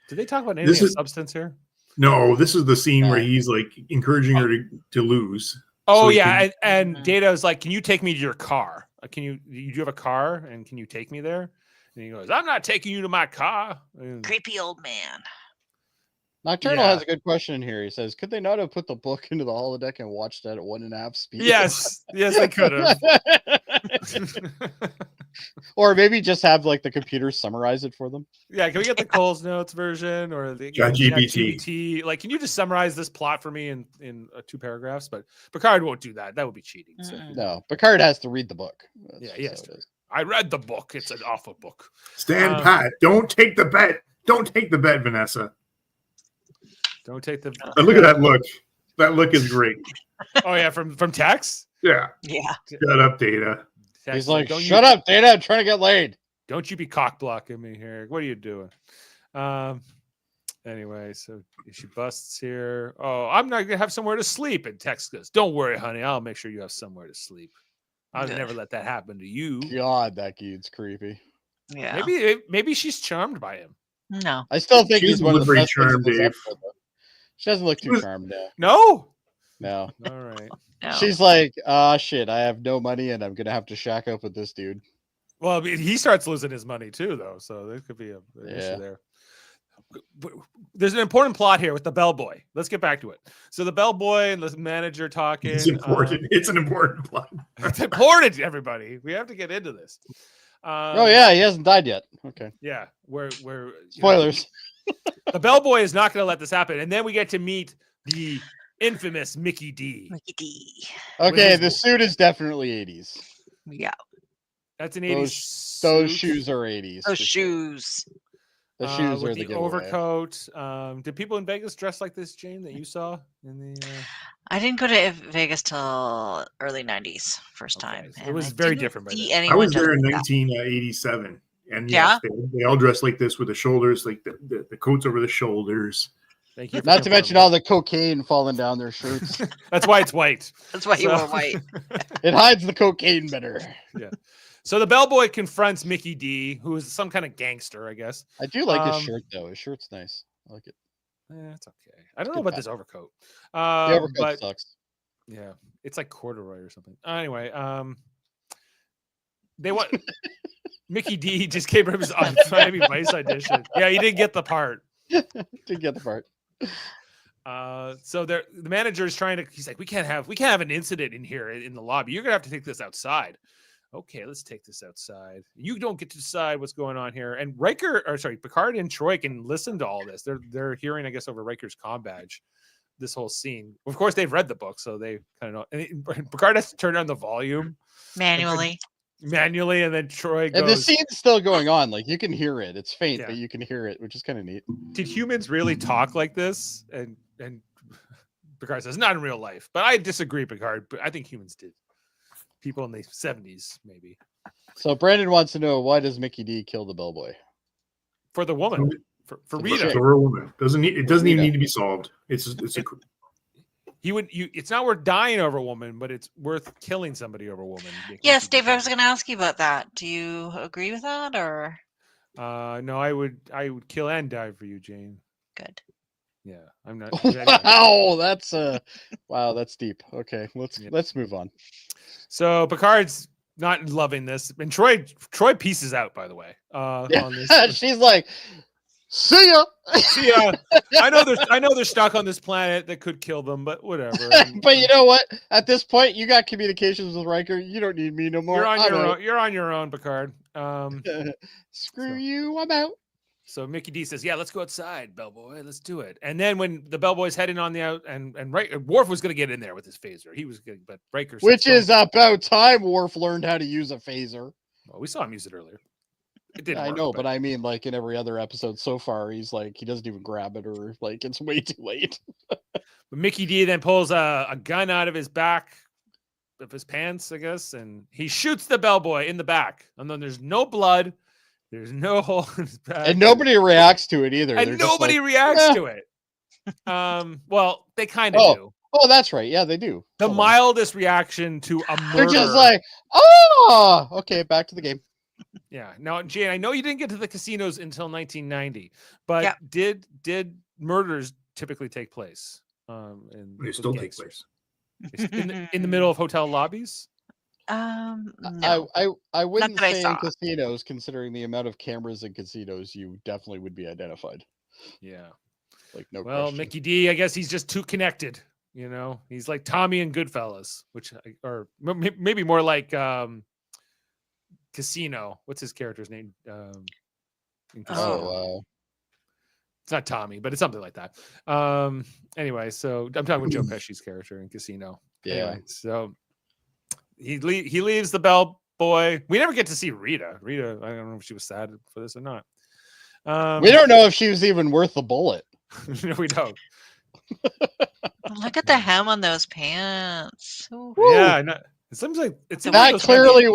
did they talk about anything of substance here? No, this is the scene where he's like encouraging her to lose. Oh So he yeah, can- and Data is like, "Can you take me to your car? Do you have a car? And can you take me there?" And he goes, "I'm not taking you to my car." And- Creepy old man. Nocturnal Yeah. has a good question in here. He says, "Could they not have put the book into the holodeck and watched that at 1.5 speed?" yes, they could have. Or maybe just have like the computer summarize it for them. Yeah, can we get the Coles Notes version or the ChatGPT? ChatGPT? Like, can you just summarize this plot for me in 2 paragraphs? But Picard won't do that. That would be cheating. So, No, Picard has to read the book. That's Yeah, just he has how it to. is. I read the book. It's an awful book. Stand pat. Don't take the bet. Don't take the bet, Vanessa. Don't take the. And look at that look. That look is great. Oh yeah, from Tex. Yeah. Yeah. Shut up, Data. Tex He's like, "Don't "Shut up, Data! I'm trying to get laid." Don't you be cock blocking me here. What are you doing? Anyway, so she busts here. Oh, I'm not gonna have somewhere to sleep. And Tex goes, "Don't worry, honey. I'll make sure you have somewhere to sleep. I'll Yeah. never let that happen to you." God, that dude's creepy. Yeah. Maybe she's charmed by him. No. I still think She he's one of the doesn't look best things very in this charmed, episode, though. She doesn't look too Was- charmed now. No. No. All right. No. She's like, shit, I have no money and I'm gonna have to shack up with this dude. Well, I mean, he starts losing his money too, though. So there could be an Yeah. issue there. There's an important plot here with the bellboy. Let's get back to it. So the bellboy and the manager talking. It's important. It's an important plot. It's important, everybody. We have to get into this. Oh yeah, he hasn't died yet. Okay. Yeah. Where Spoilers. the bellboy is not going to let this happen, and then we get to meet the infamous Mickey D. Mickey D. Okay, his- the suit is definitely 80s. Yeah. That's an Those 80s. Those suit, shoes are 80s. Those for sure. shoes. The shoes with are the the giveaway. overcoat. Did people in Vegas dress like this, Jane, that you saw in the? I didn't go to Vegas till early 90s, first Okay, time. so it and was I very didn't different by see then. I anyone was there in dressed like that. 1987, and Yeah? yes, they all dress like this with the shoulders, like the coats over the shoulders. Thank you. for Not to mention confirming. all the cocaine falling down their shirts. That's why it's white. That's why you So- were white. It hides the cocaine better. So the bellboy confronts Mickey D, who is some kind of gangster, I guess. I do like his Um, shirt though. His shirt's nice. I like it. It's okay. I don't know good about this overcoat. The overcoat But sucks. yeah, it's like corduroy or something. Anyway, they want Mickey D just came from his Miami Vice audition. Yeah, he didn't get the part. Didn't get the part. So the manager is trying to. He's like, we can't have an incident in here in the lobby. You're gonna have to take this outside. Okay, let's take this outside. You don't get to decide what's going on here. And Picard and Troy can listen to all this. They're hearing, I guess, over Riker's comm badge, this whole scene. Of course, they've read the book, so they kind of know. And Picard has to turn on the volume Manually. manually, and then Troy And the goes, scene's still going on. Like you can hear it. It's faint, Yeah. but you can hear it, which is kind of neat. did humans really talk like this? And Picard says, not in real life. But I disagree, Picard. But I think humans did. People in the 70s, maybe. So Brandon wants to know, why does Mickey D kill the bellboy? For the woman. For For Rita. For a woman, it doesn't even Rita. need to be solved. It's It's not worth dying over a woman, but it's worth killing somebody over a woman. Yes, Dave, I was going to ask you about that. Do you agree with that or? No, I would kill and die for you, Jane. Good. Yeah, I'm not. Anyway. Wow, that's deep. Okay, let's move on. So Picard's not loving this, and Troy pieces out. By the way, on this. She's like, "See ya." See, I know they're stuck on this planet that could kill them, but whatever. But you know what? At this point, you got communications with Riker. You don't need me no more. You're on your own. You're on your own, Picard. Screw you. I'm out. So Mickey D says, "Yeah, let's go outside, bellboy. Let's do it." And then when the bellboy's heading on the out, and Worf was going to get in there with his phaser. He was good, but Riker. Which is about time Worf learned how to use a phaser. Well, we saw him use it earlier. It didn't. I work, know, but I mean, like in every other episode so far, he's like he doesn't even grab it, or like it's way too late. But Mickey D then pulls a gun out of his back, of his pants, I guess, and he shoots the bellboy in the back. And then there's no blood. There's no hole in his back. And nobody reacts to it either. And They're just nobody like, reacts to it. Well, they kind of do. Oh, that's right. Yeah, they do. The Hold on. mildest reaction to a murder. They're just like, oh, okay, back to the game. Yeah. Now, Jane, I know you didn't get to the casinos until 1990, but Yeah. did murders typically take place? They still take place. in the middle of hotel lobbies. No. I wouldn't that I say in saw. casinos, considering the amount of cameras in casinos, you definitely would be identified. Yeah. Like no Well, question. Mickey D, I guess he's just too connected. You know, he's like Tommy and Goodfellas, or maybe more like Casino. What's his character's name? In Casino. It's not Tommy, but it's something like that. Anyway, so I'm talking with Joe Pesci's character in Casino. Yeah. Anyway, so he leaves the bellboy. We never get to see Rita. Rita, I don't know if she was sad for this or not. We don't know if she was even worth the bullet. No, we don't. Look at the hem on those pants. Ooh. Yeah, it seems like it's That clearly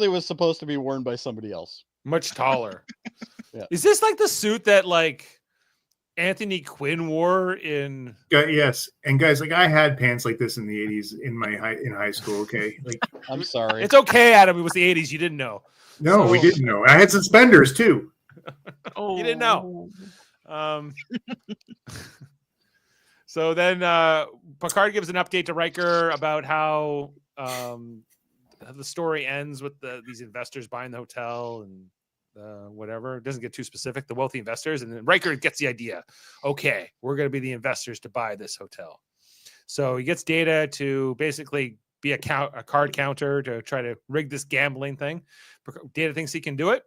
was supposed to be worn by somebody else. much taller. Yeah. Is this like the suit that like Anthony Quinn wore in? Yes, and guys, like I had pants like this in the '80s in high school. Okay, like I'm sorry. It's okay, Adam. It was the 80s. You didn't know. no, we didn't know. I had suspenders too. Oh. You didn't know. So then Picard gives an update to Riker about how the story ends with these investors buying the hotel and whatever. It doesn't get too specific, the wealthy investors. And then Riker gets the idea. Okay, we're going to be the investors to buy this hotel. So he gets Data to basically be a card counter to try to rig this gambling thing. Data thinks he can do it.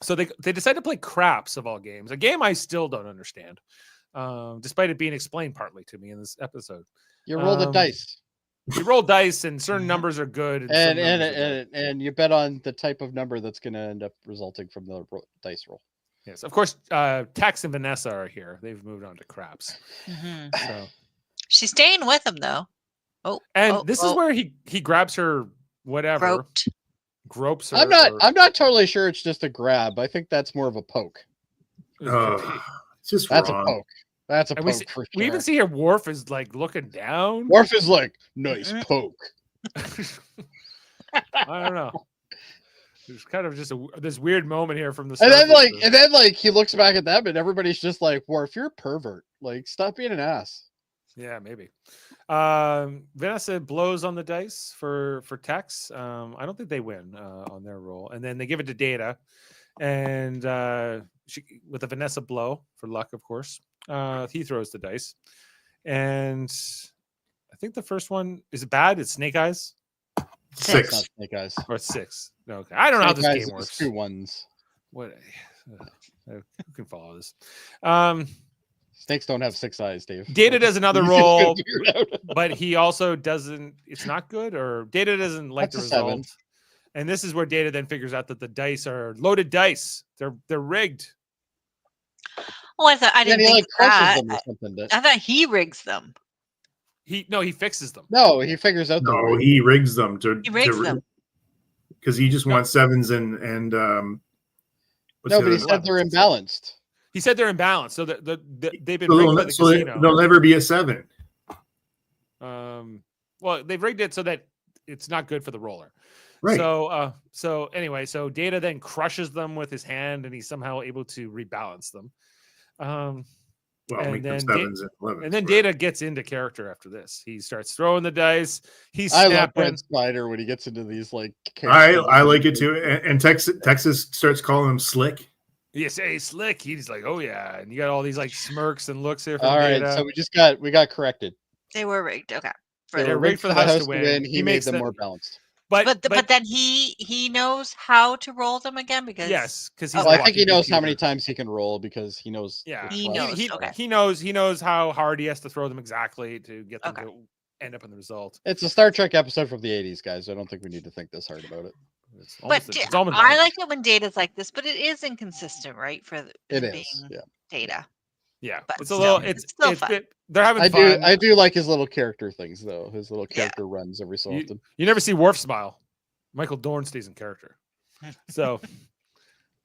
So they decide to play craps of all games, a game I still don't understand, despite it being explained partly to me in this episode. You roll the dice. You roll dice, and certain numbers are good, And you bet on the type of number that's going to end up resulting from the dice roll. Yes, of course. Tex and Vanessa are here. They've moved on to craps. Mhm. So, She's staying with him though. this is where he grabs her, whatever, gropes her. I'm not totally sure it's just a grab. I think that's more of a poke. It's just That's wrong. a poke. That's a And poke for we sure. even see here Worf is like looking down. Worf is like, nice poke. I don't know. There's kind of just this weird moment here from the And then start. like he looks back at them and everybody's just like, Worf, you're a pervert. Like, stop being an ass. Yeah, maybe. Vanessa blows on the dice for Tex. I don't think they win on their roll, and then they give it to Data, and she with a Vanessa blow for luck, of course. He throws the dice, and I think the first one is bad. It's Snake Eyes It's not 6. Snake Eyes. or 6. Okay, I don't know how Snake this Eyes game is works. 2 ones. What? Who can follow this? Snakes don't have 6 eyes, Dave. Data does another You roll, can figure it out. but he also doesn't. It's not good, or Data doesn't like That's the a 7. result. And this is where Data then figures out that the dice are loaded dice. They're rigged. Oh, I And didn't he think like crushes that. them or something. I thought he rigs them. He fixes them. No, he figures out No, he rigs them He rigs them. because he just wants 7s and what's No, the but he other said one? they're imbalanced. He said they're imbalanced, so that they've been So rigged by the casino. they'll never be a 7. Well, they've rigged it so that it's not good for the roller. Right. So anyway, so Data then crushes them with his hand, and he's somehow able to rebalance them. Well, and make them then sevens and 11s. And then whatever. Data gets into character after this. He starts throwing the dice. He's I love snapping. Brent Snyder when he gets into these like. I like it too. And Texas starts calling him slick. You say slick. He's like, oh yeah, and you got all these like smirks and looks here from All right, Data. so we got corrected. They were rigged. Okay. They're rigged for the house to win. He made them more balanced. But then he knows how to roll them again because yes, because he's. Well, I think he knows how many times he can roll because he knows. Yeah, he knows. Okay. He knows how hard he has to throw them exactly to get them to end up in the result. It's a Star Trek episode from the 80s, guys. I don't think we need to think this hard about it. I like it when Data's like this, but it is inconsistent, right? It is, yeah. Data. Yeah, but it's a little. It's still fun. They're having fun. I do like his little character things though. His little character runs every so often. You never see Worf smile. Michael Dorn stays in character. So,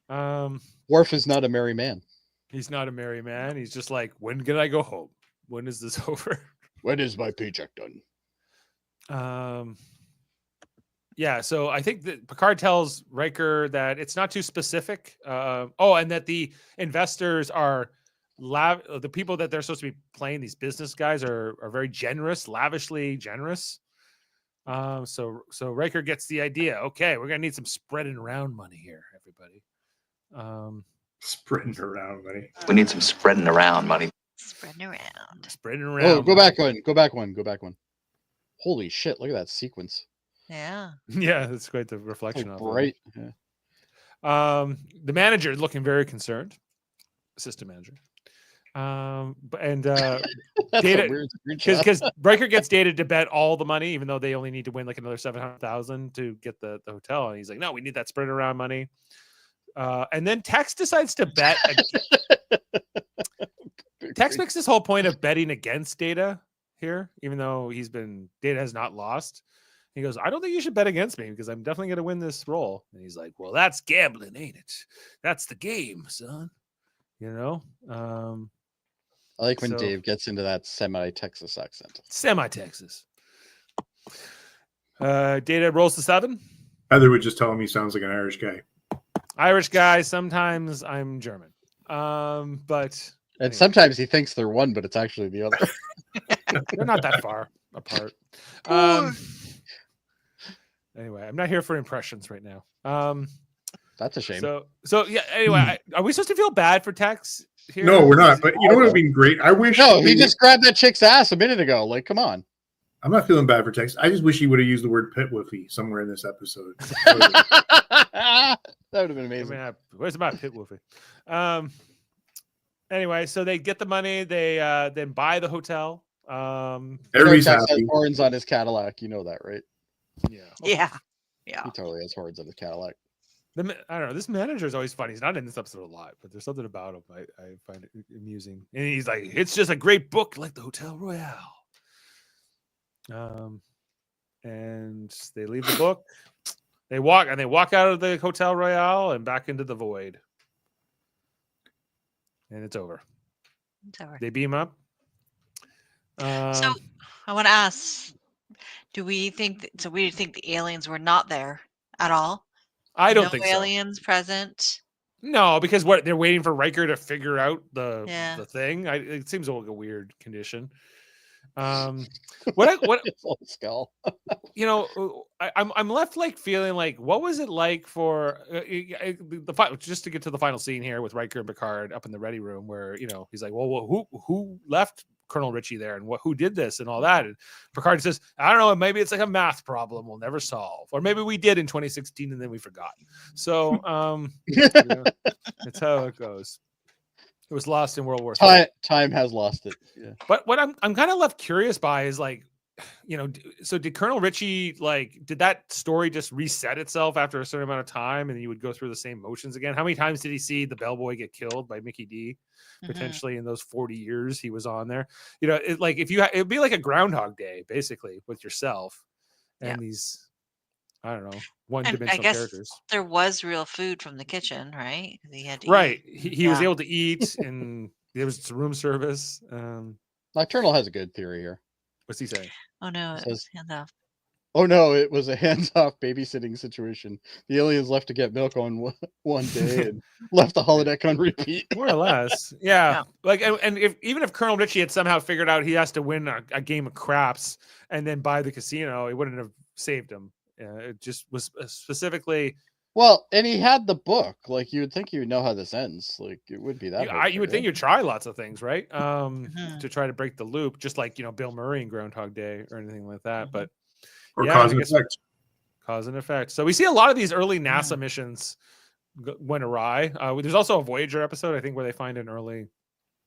Worf is not a merry man. He's not a merry man. He's just like, when can I go home? When is this over? When is my paycheck done? Yeah, so I think that Picard tells Riker that it's not too specific. And that the investors are the people that they're supposed to be playing, these business guys are very generous, lavishly generous. So Riker gets the idea. Okay, we're gonna need some spreading around money here, everybody. Spreading around money. We need some spreading around money. Spreading around. Spreading around. Oh, go back one. Holy shit! Look at that sequence. Yeah. Yeah, that's quite the reflection of bright. it. Yeah. The manager is looking very concerned. Assistant manager. Data because Riker gets Data to bet all the money, even though they only need to win like another 700,000 to get the hotel, and he's like, no, we need that spread around money. And then Tex decides to bet. Tex makes this whole point of betting against Data here, even though Data has not lost. He goes, I don't think you should bet against me because I'm definitely going to win this role. And he's like, well, that's gambling, ain't it? That's the game, son. You know? I like when Dave gets into that semi-Texas accent. Semi-Texas. Data rolls the 7. Heather would just tell him he sounds like an Irish guy. Irish guy. Sometimes I'm German. But anyway. Sometimes he thinks they're one, but it's actually the other. They're not that far apart. Anyway, I'm not here for impressions right now. That's a shame. So yeah. Anyway, are we supposed to feel bad for Tex here? No, we're not. But you know what would be great? I wish. No, he just grabbed that chick's ass a minute ago. Like, come on. I'm not feeling bad for Tex. I just wish he would have used the word pit woofy somewhere in this episode. That would have been amazing. I mean, where's my pit woofy? Anyway, so they get the money. They then buy the hotel. Everybody's Tex happy. has horns on his Cadillac. You know that, right? Yeah. He totally has horns on his Cadillac. I don't know. This manager is always funny. He's not in this episode a lot, but there's something about him I find it amusing. And he's like, it's just a great book like the Hotel Royale. And they leave the book. They walk out of the Hotel Royale and back into the void. And it's over. They beam up. So I want to ask, do we think the aliens were not there at all? I don't think so. Aliens present. No, because they're waiting for Riker to figure out the thing. It seems like a weird condition. What skull? You know, I'm left like feeling like, what was it like for just to get to the final scene here with Riker and Picard up in the ready room where, you know, he's like, well, who left Colonel Ritchie there and who did this and all that? And Picard says, I don't know, maybe it's like a math problem we'll never solve, or maybe we did in 2016 and then we forgot. So that's how it goes. It was lost in World War III. Time has lost it. Yeah. But what I'm kind of left curious by is, like, you know, so did Colonel Ritchie, like, did that story just reset itself after a certain amount of time and then you would go through the same motions again? How many times did he see the bellboy get killed by Mickey D potentially in those 40 years he was on there? You know, it'd be like a Groundhog Day basically with yourself and these, I don't know, one-dimensional characters. There was real food from the kitchen, right? He had to eat. He was able to eat and there was room service. Nocturnal has a good theory here. What's he saying? Oh no, it was hands off. Oh no, it was a hands-off babysitting situation. The aliens left to get milk on one day and left the holodeck on repeat. More or less, yeah. Yeah. Like, and if even if Colonel Ritchie had somehow figured out he has to win a game of craps and then buy the casino, he wouldn't have saved him. It just was specifically. Well, and he had the book. Like, you would think you would know how this ends. Like, it would be that. You would think you'd try lots of things, right? Mhm. To try to break the loop, just like Bill Murray in Groundhog Day or anything like that. But Or yeah, cause I and guess effect. cause and effect. So we see a lot of these early NASA missions went awry. There's also a Voyager episode, I think, where they find an early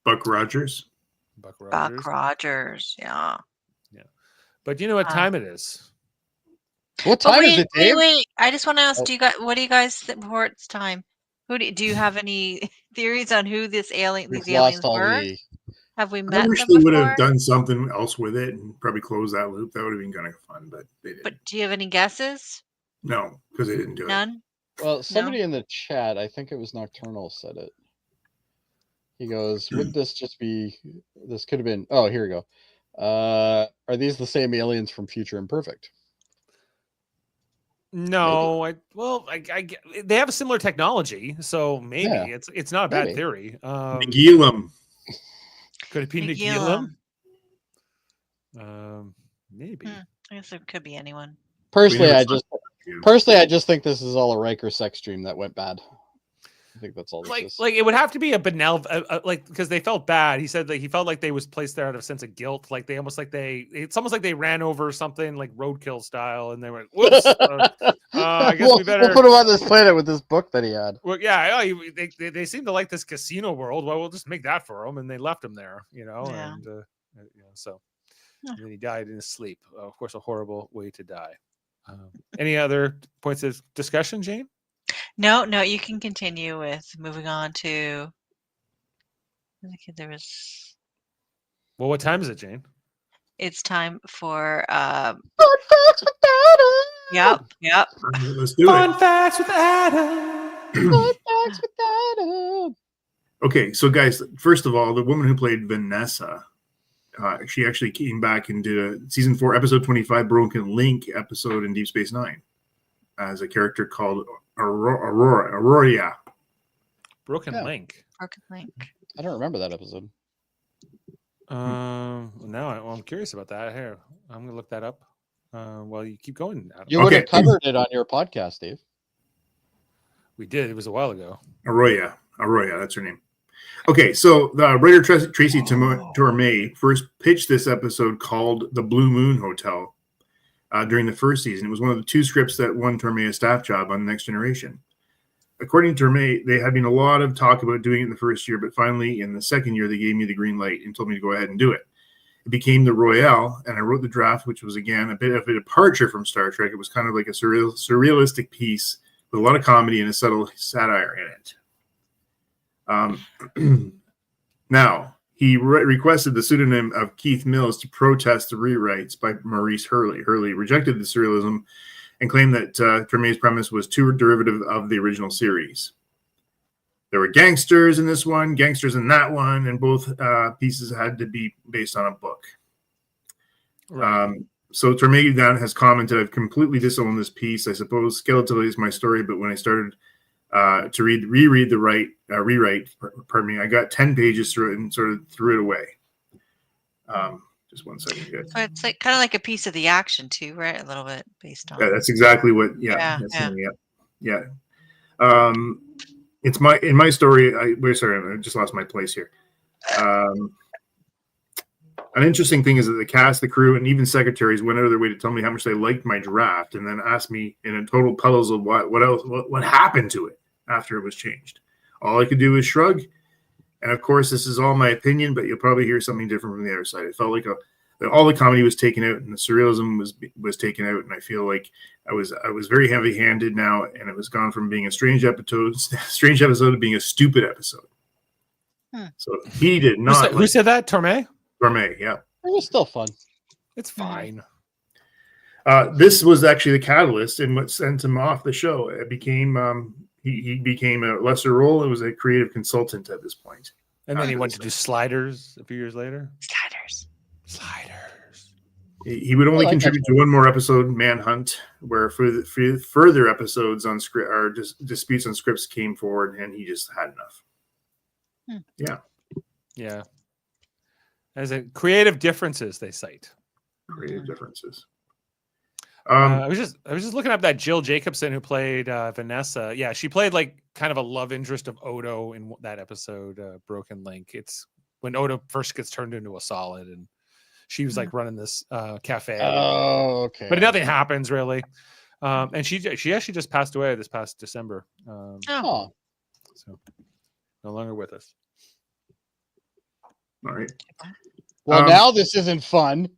Buck Rogers. Buck Rogers. Buck Rogers. Yeah. But you know what time it is? What But time is it, Dave? wait. I just want to ask, Oh. what do you guys think before it's time? Do you have any theories on who these We've aliens lost all were? the. Have we I met wish them they would before? have done something else with it and probably close that loop. That would have been kind of fun, but they didn't. But do you have any guesses? No, because they didn't do it. None? Well, somebody in the chat, I think it was Nocturnal, said it. He goes, "Would this just be? This could have been. Oh, here we go. Are these the same aliens from Future Imperfect?" No, they have a similar technology, so maybe Yeah, it's not a bad maybe. theory. Nagilum. Could it be Nagilum. Nagilum? Maybe. I guess it could be anyone. Personally, never I saw just that. I just think this is all a Riker sex dream that went bad. I think that's all this is. Like it would have to be a benevolent, like, because they felt bad. He said that he felt like they was placed there out of a sense of guilt. Like it's almost like they ran over something like roadkill style, and they went, "Whoops, I guess we better." We'll put him on this planet with this book that he had. Well, yeah, they seem to like this casino world. Well, we'll just make that for him, and they left him there, Yeah. and so. And then he died in his sleep. Of course, a horrible way to die. Any other points of discussion, Jane? No, you can continue with moving on to. I think there was. Well, what time is it, Jane? It's time for. Fun facts with Adam. Yep. Let's do it. Facts with Adam. Fun facts with Adam. Okay, so guys, first of all, the woman who played Vanessa, she actually came back and did a season 4, episode 25, Broken Link episode in Deep Space Nine as a character called Aurora. Broken Yeah. Link. Broken Link. I don't remember that episode. Now I'm curious about that. Here, I'm gonna look that up. While you keep going, Adam. You would have covered it on your podcast, Dave. We did. It was a while ago. Aurora, that's her name. Okay, so the writer Tracy Torme first pitched this episode called The Blue Moon Hotel during the first season. It was one of the 2 scripts that won Torme a staff job on Next Generation. According to Torme, they had been a lot of talk about doing it in the first year, but finally in the second year, they gave me the green light and told me to go ahead and do it. It became the Royale, and I wrote the draft, which was, again, a bit of a departure from Star Trek. It was kind of like a surrealistic piece with a lot of comedy and a subtle satire in it. Now, he requested the pseudonym of Keith Mills to protest the rewrites by Maurice Hurley. Hurley rejected the surrealism and claimed that Torme's premise was too derivative of the original series. There were gangsters in this one, gangsters in that one, and both pieces had to be based on a book. Right. So Torme then has commented, "I've completely disowned this piece. I suppose skeletally is my story, but when I started to reread the rewrite, I got 10 pages through it and sort of threw it away." Just one second, guys. So it's like kind of like a piece of the action too, right? A little bit based on. Yeah, that's exactly what. Yeah. It's in my story. I just lost my place here. An interesting thing is that the cast, the crew, and even secretaries went out of their way to tell me how much they liked my draft, and then asked me in a total puzzle of what happened to it after it was changed. All I could do was shrug. And of course, this is all my opinion, but you'll probably hear something different from the other side. It felt like all the comedy was taken out, and the surrealism was taken out, and I feel like I was very heavy-handed now, and it was gone from being a strange episode to being a stupid episode. So he did not. Who said that? Torme? Torme, yeah. It was still fun. It's fine. This was actually the catalyst in what sent him off the show. It became he became a lesser role. It was a creative consultant at this point. And then he went to do Sliders a few years later. Sliders. He would only I like that contribute to one more episode, Manhunt, where further episodes on script or disputes on scripts came forward, and he just had enough. Yeah. As a creative differences they cite. Creative differences. I was just looking up that Jill Jacobson who played Vanessa. Yeah, she played like kind of a love interest of Odo in that episode, Broken Link. It's when Odo first gets turned into a solid, and she was like running this cafe. Oh, okay. But nothing happens really. And she actually just passed away this past December. Oh, So no longer with us. All right. well, now this isn't fun.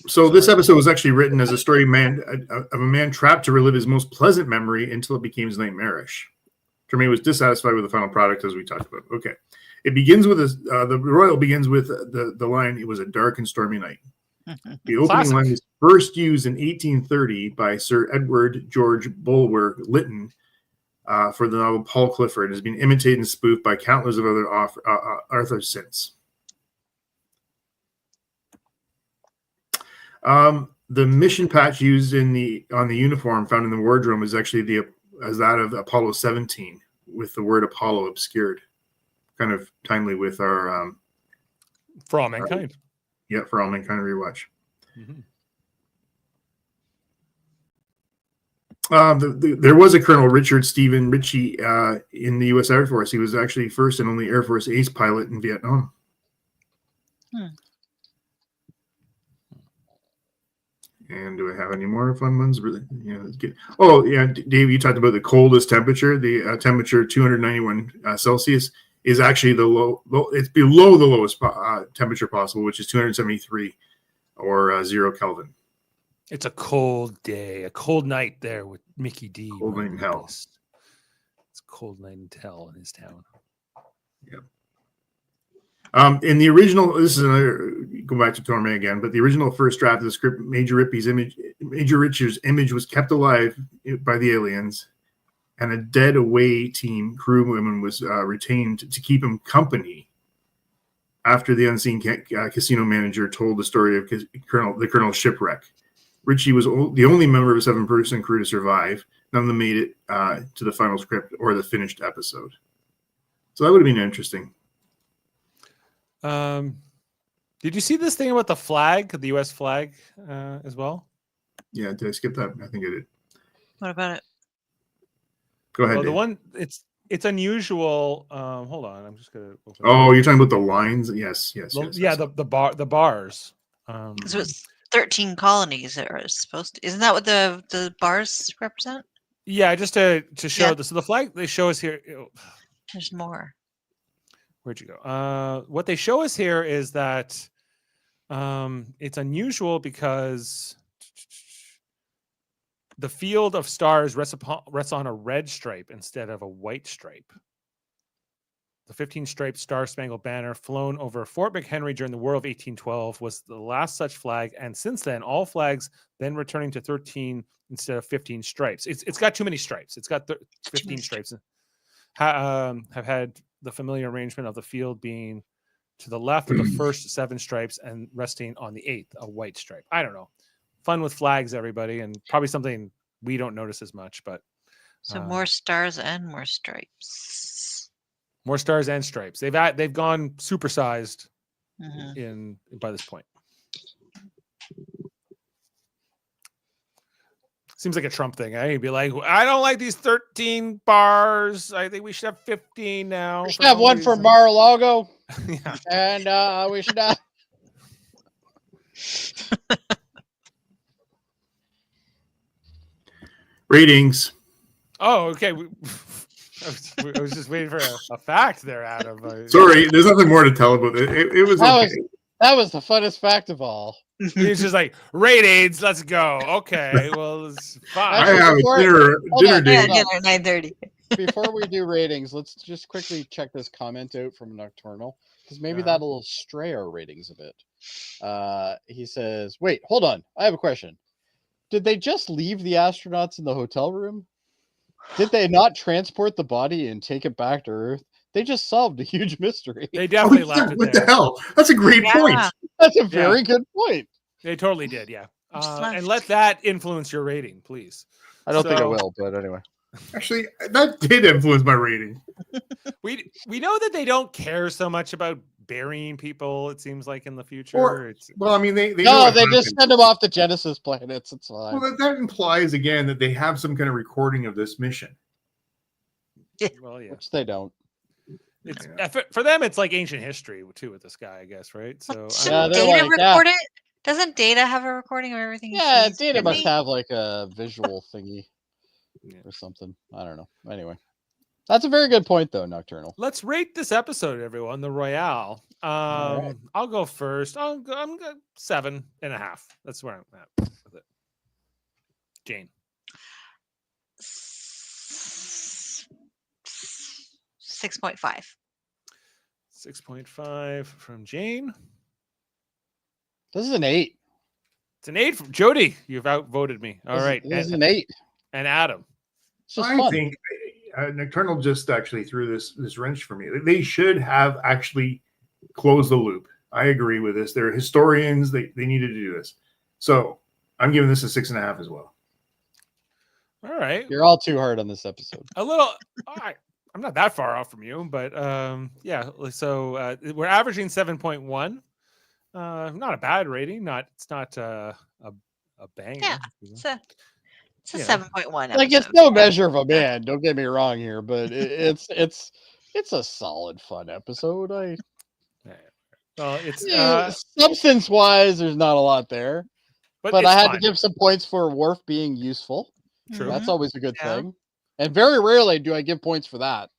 So this episode was actually written as a story of a man trapped to relive his most pleasant memory until it became nightmarish. Jermaine was dissatisfied with the final product, as we talked about. Okay. It begins with the Royale begins with the line, "It was a dark and stormy night." The opening line was first used in 1830 by Sir Edward George Bulwer Lytton for the novel Paul Clifford. It has been imitated and spoofed by countless of other authors since. The mission patch used on the uniform found in the wardrobe is actually as that of Apollo 17, with the word Apollo obscured. Kind of timely with our For All Mankind. For All Mankind rewatch. There was a Colonel Richard Stephen Ritchie in the U.S. Air Force. He was actually first and only Air Force ace pilot in Vietnam. And do I have any more fun ones? Really, oh yeah, Dave, you talked about the coldest temperature. The temperature 291 Celsius is actually the low. It's below the lowest temperature possible, which is 273 or 0 Kelvin. It's a cold day, a cold night there with Mickey D. Cold night in hell. It's a cold night in hell in his town. Yep. In the original, this is another, go back to Torme again, but the original first draft of the script, Major Richard's image was kept alive by the aliens, and a dead away team crewwoman was retained to keep him company after the unseen casino manager told the story of the Colonel's shipwreck. Ritchie was the only member of a 7-person crew to survive. None of them made it to the final script or the finished episode. So that would have been interesting. Did you see this thing about the flag, the U.S. flag, as well? Yeah, did I skip that? I think I did. What about it? Go ahead. Well, the Dave. one it's unusual. Hold on, I'm just gonna. Oh, you're talking about the lines? Yes. Yeah, the bars. So it's 13 colonies that are supposed to. Isn't that what the bars represent? Yeah, just to show this. So the flag they show us here. There's more. Where'd you go? What they show us here is that it's unusual because the field of stars rests on a red stripe instead of a white stripe. The 15-striped Star-Spangled Banner flown over Fort McHenry during the War of 1812 was the last such flag, and since then, all flags then returning to 13 instead of 15 stripes. It's got too many stripes. It's got 15 stripes. Have had the familiar arrangement of the field being to the left of the first 7 stripes and resting on the 8th, a white stripe. I don't know. Fun with flags, everybody, and probably something we don't notice as much, but So more stars and more stripes. More stars and stripes. They've gone supersized by this point. Seems like a Trump thing, eh? He'd be like, I don't like these 13 bars. I think we should have 15 now. We should have one for Mar-a-Lago. Yeah. And we should have... Ratings. Oh, okay. I was just waiting for a fact there, Adam. Sorry, there's nothing more to tell about it. It was okay. That was the funnest fact of all. He's just like, ratings, let's go. Okay, well, it's fine. I have a dinner date. Dinner at 9:30. Before we do ratings, let's just quickly check this comment out from Nocturnal, because maybe that'll stray our ratings a bit. He says, wait, hold on. I have a question. Did they just leave the astronauts in the hotel room? Did they not transport the body and take it back to Earth? They just solved a huge mystery. They definitely left it there. What the hell? That's a great point. That's a very good point. They totally did, yeah. Just And left. let that influence your rating, please. I don't think I So- will, but anyway. Actually, that did influence my rating. We know that they don't care so much about burying people. It seems like in the future, Or, well, I mean, they know No, what they just happened. send them off to Genesis planets. It's fine. Well, that implies again that they have some kind of recording of this mission. well, yeah. Which they don't. It's for them. It's like ancient history too with this guy, I guess, right? So Shouldn't they're Data like, yeah. record it? Doesn't Data have a recording of everything? he Yeah, sees? Data Didn't must he? have like a visual thingy Yeah. or something. I don't know. Anyway, that's a very good point, though, Nocturnal. let's rate this episode, everyone. The Royale. All right. I'll go first. I'm good 7.5. That's where I'm at with it. Jane. 6.5. 6.5 from Jane. This is an 8. It's an 8 from Jody. You've outvoted me. All right, This is an 8. and Adam. It's just I fun. think Nocturnal just actually threw this wrench for me. They should have actually closed the loop. I agree with this. They're historians. They needed to do this. So I'm giving this a 6.5 as well. All right. You're all too hard on this episode. A little. All right. I'm not that far off from you, but yeah. So we're averaging 7.1. Not a bad rating. It's not a banger. Yeah. you know. It's a Yeah. 7.1. Like it's no measure of a man. Don't get me wrong here, but it's a solid, fun episode. Well, it's Substance wise, there's not a lot there, but it's I had fun. to give some points for Worf being useful. True. That's always a good Yeah. thing. And very rarely do I give points for that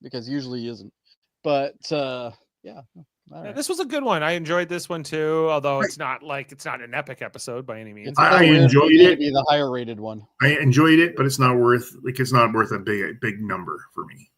because usually he isn't. But yeah. All Yeah, right. this was a good one. I enjoyed this one too, although it's not an epic episode by any means. It's I so weird enjoyed for me to it. be the higher rated one. I enjoyed it, but it's not worth a big number for me.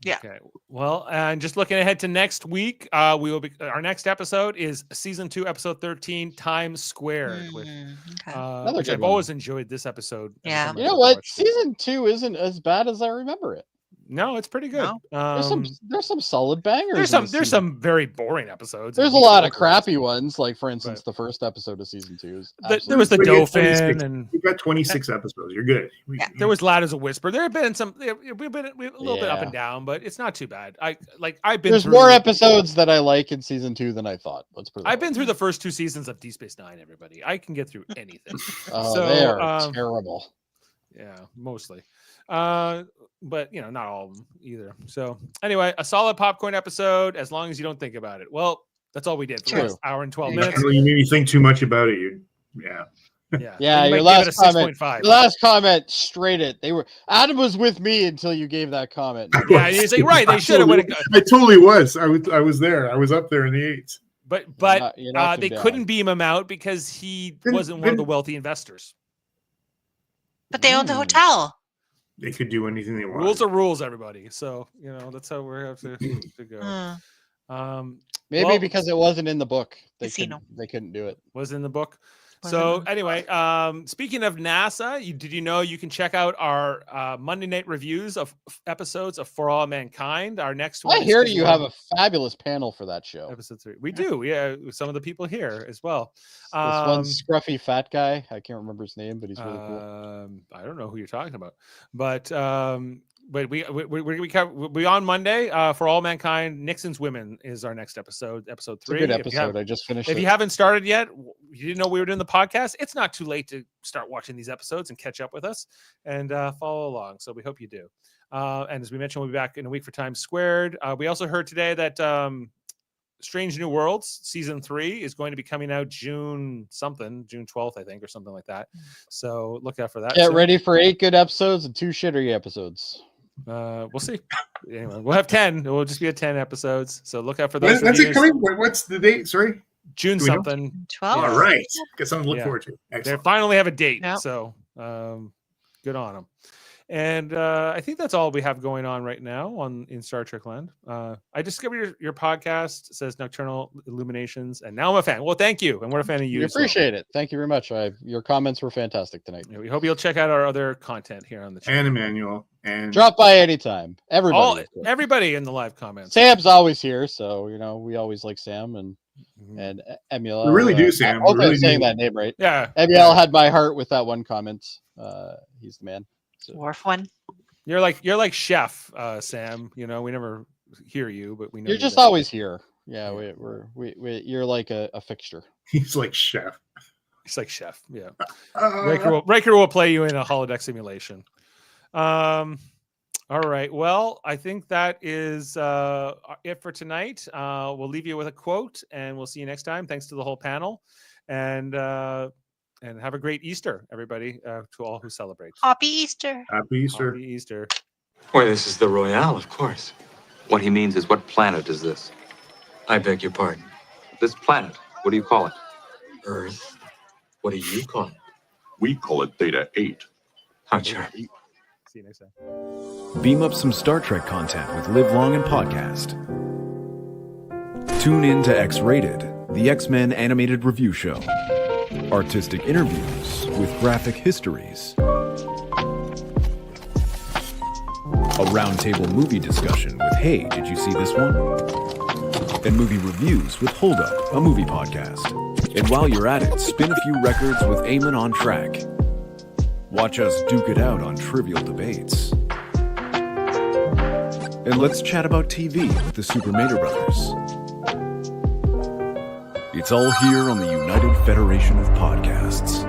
Yeah. Okay. Well, and just looking ahead to next week, our next episode is season 2, episode 13, Times Squared, with Okay. which good I've one. always enjoyed this episode. every Yeah. time You I've know ever what? watched it. Season 2 isn't as bad as I remember it. No, it's pretty good. No. There's some solid bangers. There's in this some season. very boring episodes. There's a and lot of mediocre crappy ones. ones, like for instance, But- the first episode of season 2 is There was the We got Dauphin, 26 and We've got 26 episodes. You're good. there was Loud as a Whisper. There have been some. We've been a little bit up Yeah. and down, but it's not too bad. I've been There's through, more episodes that I like in season 2 than I thought. Let's put it I've that been way. through the first 2 seasons of Deep Space Nine. Everybody, I can get through anything. Oh, so, they are terrible. Yeah, mostly. But not all of them either. So anyway, a solid popcorn episode as long as you don't think about it. Well, that's all we did for the True. last hour and 12 Yeah. minutes. You made me think too much about it. Yeah. Yeah. Yeah, Then you your might give it last a comment. 6.5. Your last comment straight it. Adam was with me until you gave that comment. Yeah, he's like, right. They should have went. I totally was. I was there. I was up there in the 8s. But You're not they too down. couldn't beam him out because he wasn't one of the wealthy investors. But they own the hotel. They could do anything they want. Rules are rules, everybody. So that's how we have to go. Hmm. Maybe Well- because it wasn't in the book. Casino. They couldn't do it. Was in the book. Wasn't So in- anyway, speaking of NASA, did you know you can check out our Monday night reviews of episodes of For All Mankind? Our next one. I is hear scheduled you on have a fabulous panel for that show. episode 3. We do, yeah. Some of the people here as well. This one scruffy fat guy. I can't remember his name, but he's really cool. I don't know who you're talking about, but we on Monday For All Mankind. Nixon's Women is our next episode 3. It's a good If you episode. I just finished If it. you haven't started yet, you didn't know we were doing the podcast, it's not too late to start watching these episodes and catch up with us and follow along. So we hope you do. And as we mentioned, we'll be back in a week for Times Squared. We also heard today that Strange New Worlds season 3 is going to be coming out June 12th, I think, or something like that. So look out for that. Get soon. ready for 8 good episodes and 2 shitty episodes. We'll see. Anyway, we'll have 10. It will just be a 10 episodes. So look out for When's those. it coming? What's the date? Sorry. June Do we know? something. 12. All right. Got something to look Yeah. forward to. They Excellent. finally have a date. Yep. So good on them. And I think that's all we have going on right now in Star Trek land. I discovered your podcast, says Nocturnal Illuminations, and now I'm a fan. Well, thank you. And we're a fan of you. We as well. appreciate it. Thank you very much. Your comments were fantastic tonight. Yeah, we hope you'll check out our other content here on the channel. And Emmanuel. And Drop by anytime. Everybody. of course. Everybody in the live comments. Sam's always here, so we always like Sam, and And Jaemeel. We really do, Sam. I hope We really I'm saying do. that name right. Yeah. Jaemeel had my heart with that one comment. He's the man. So. Wharf one. You're like Chef, Sam. You know, we never hear you, but we know You're just there. always here. Yeah, we you're like a fixture. He's like Chef. He's like Chef. Yeah. Uh, Riker will play you in a holodeck simulation. All right. Well, I think that is it for tonight. We'll leave you with a quote, and we'll see you next time. Thanks to the whole panel, and have a great Easter, everybody, to all who celebrate. Happy Easter. Happy Easter. Happy Easter. Why, this is the Royale, of course. What he means is, what planet is this? I beg your pardon. This planet, what do you call it? Earth. What do you call it? We call it Theta 8. How charming. See you next time. Beam up some Star Trek content with Live Long and Podcast. Tune in to X-Rated, the X-Men animated review show. Artistic interviews with graphic histories. A roundtable movie discussion with Hey, did you see this one? And movie reviews with Hold Up, a movie podcast. And while you're at it, spin a few records with Eamon on Track. Watch us duke it out on trivial debates. And let's chat about TV with the Super Mater Brothers. It's all here on the United Federation of Podcasts.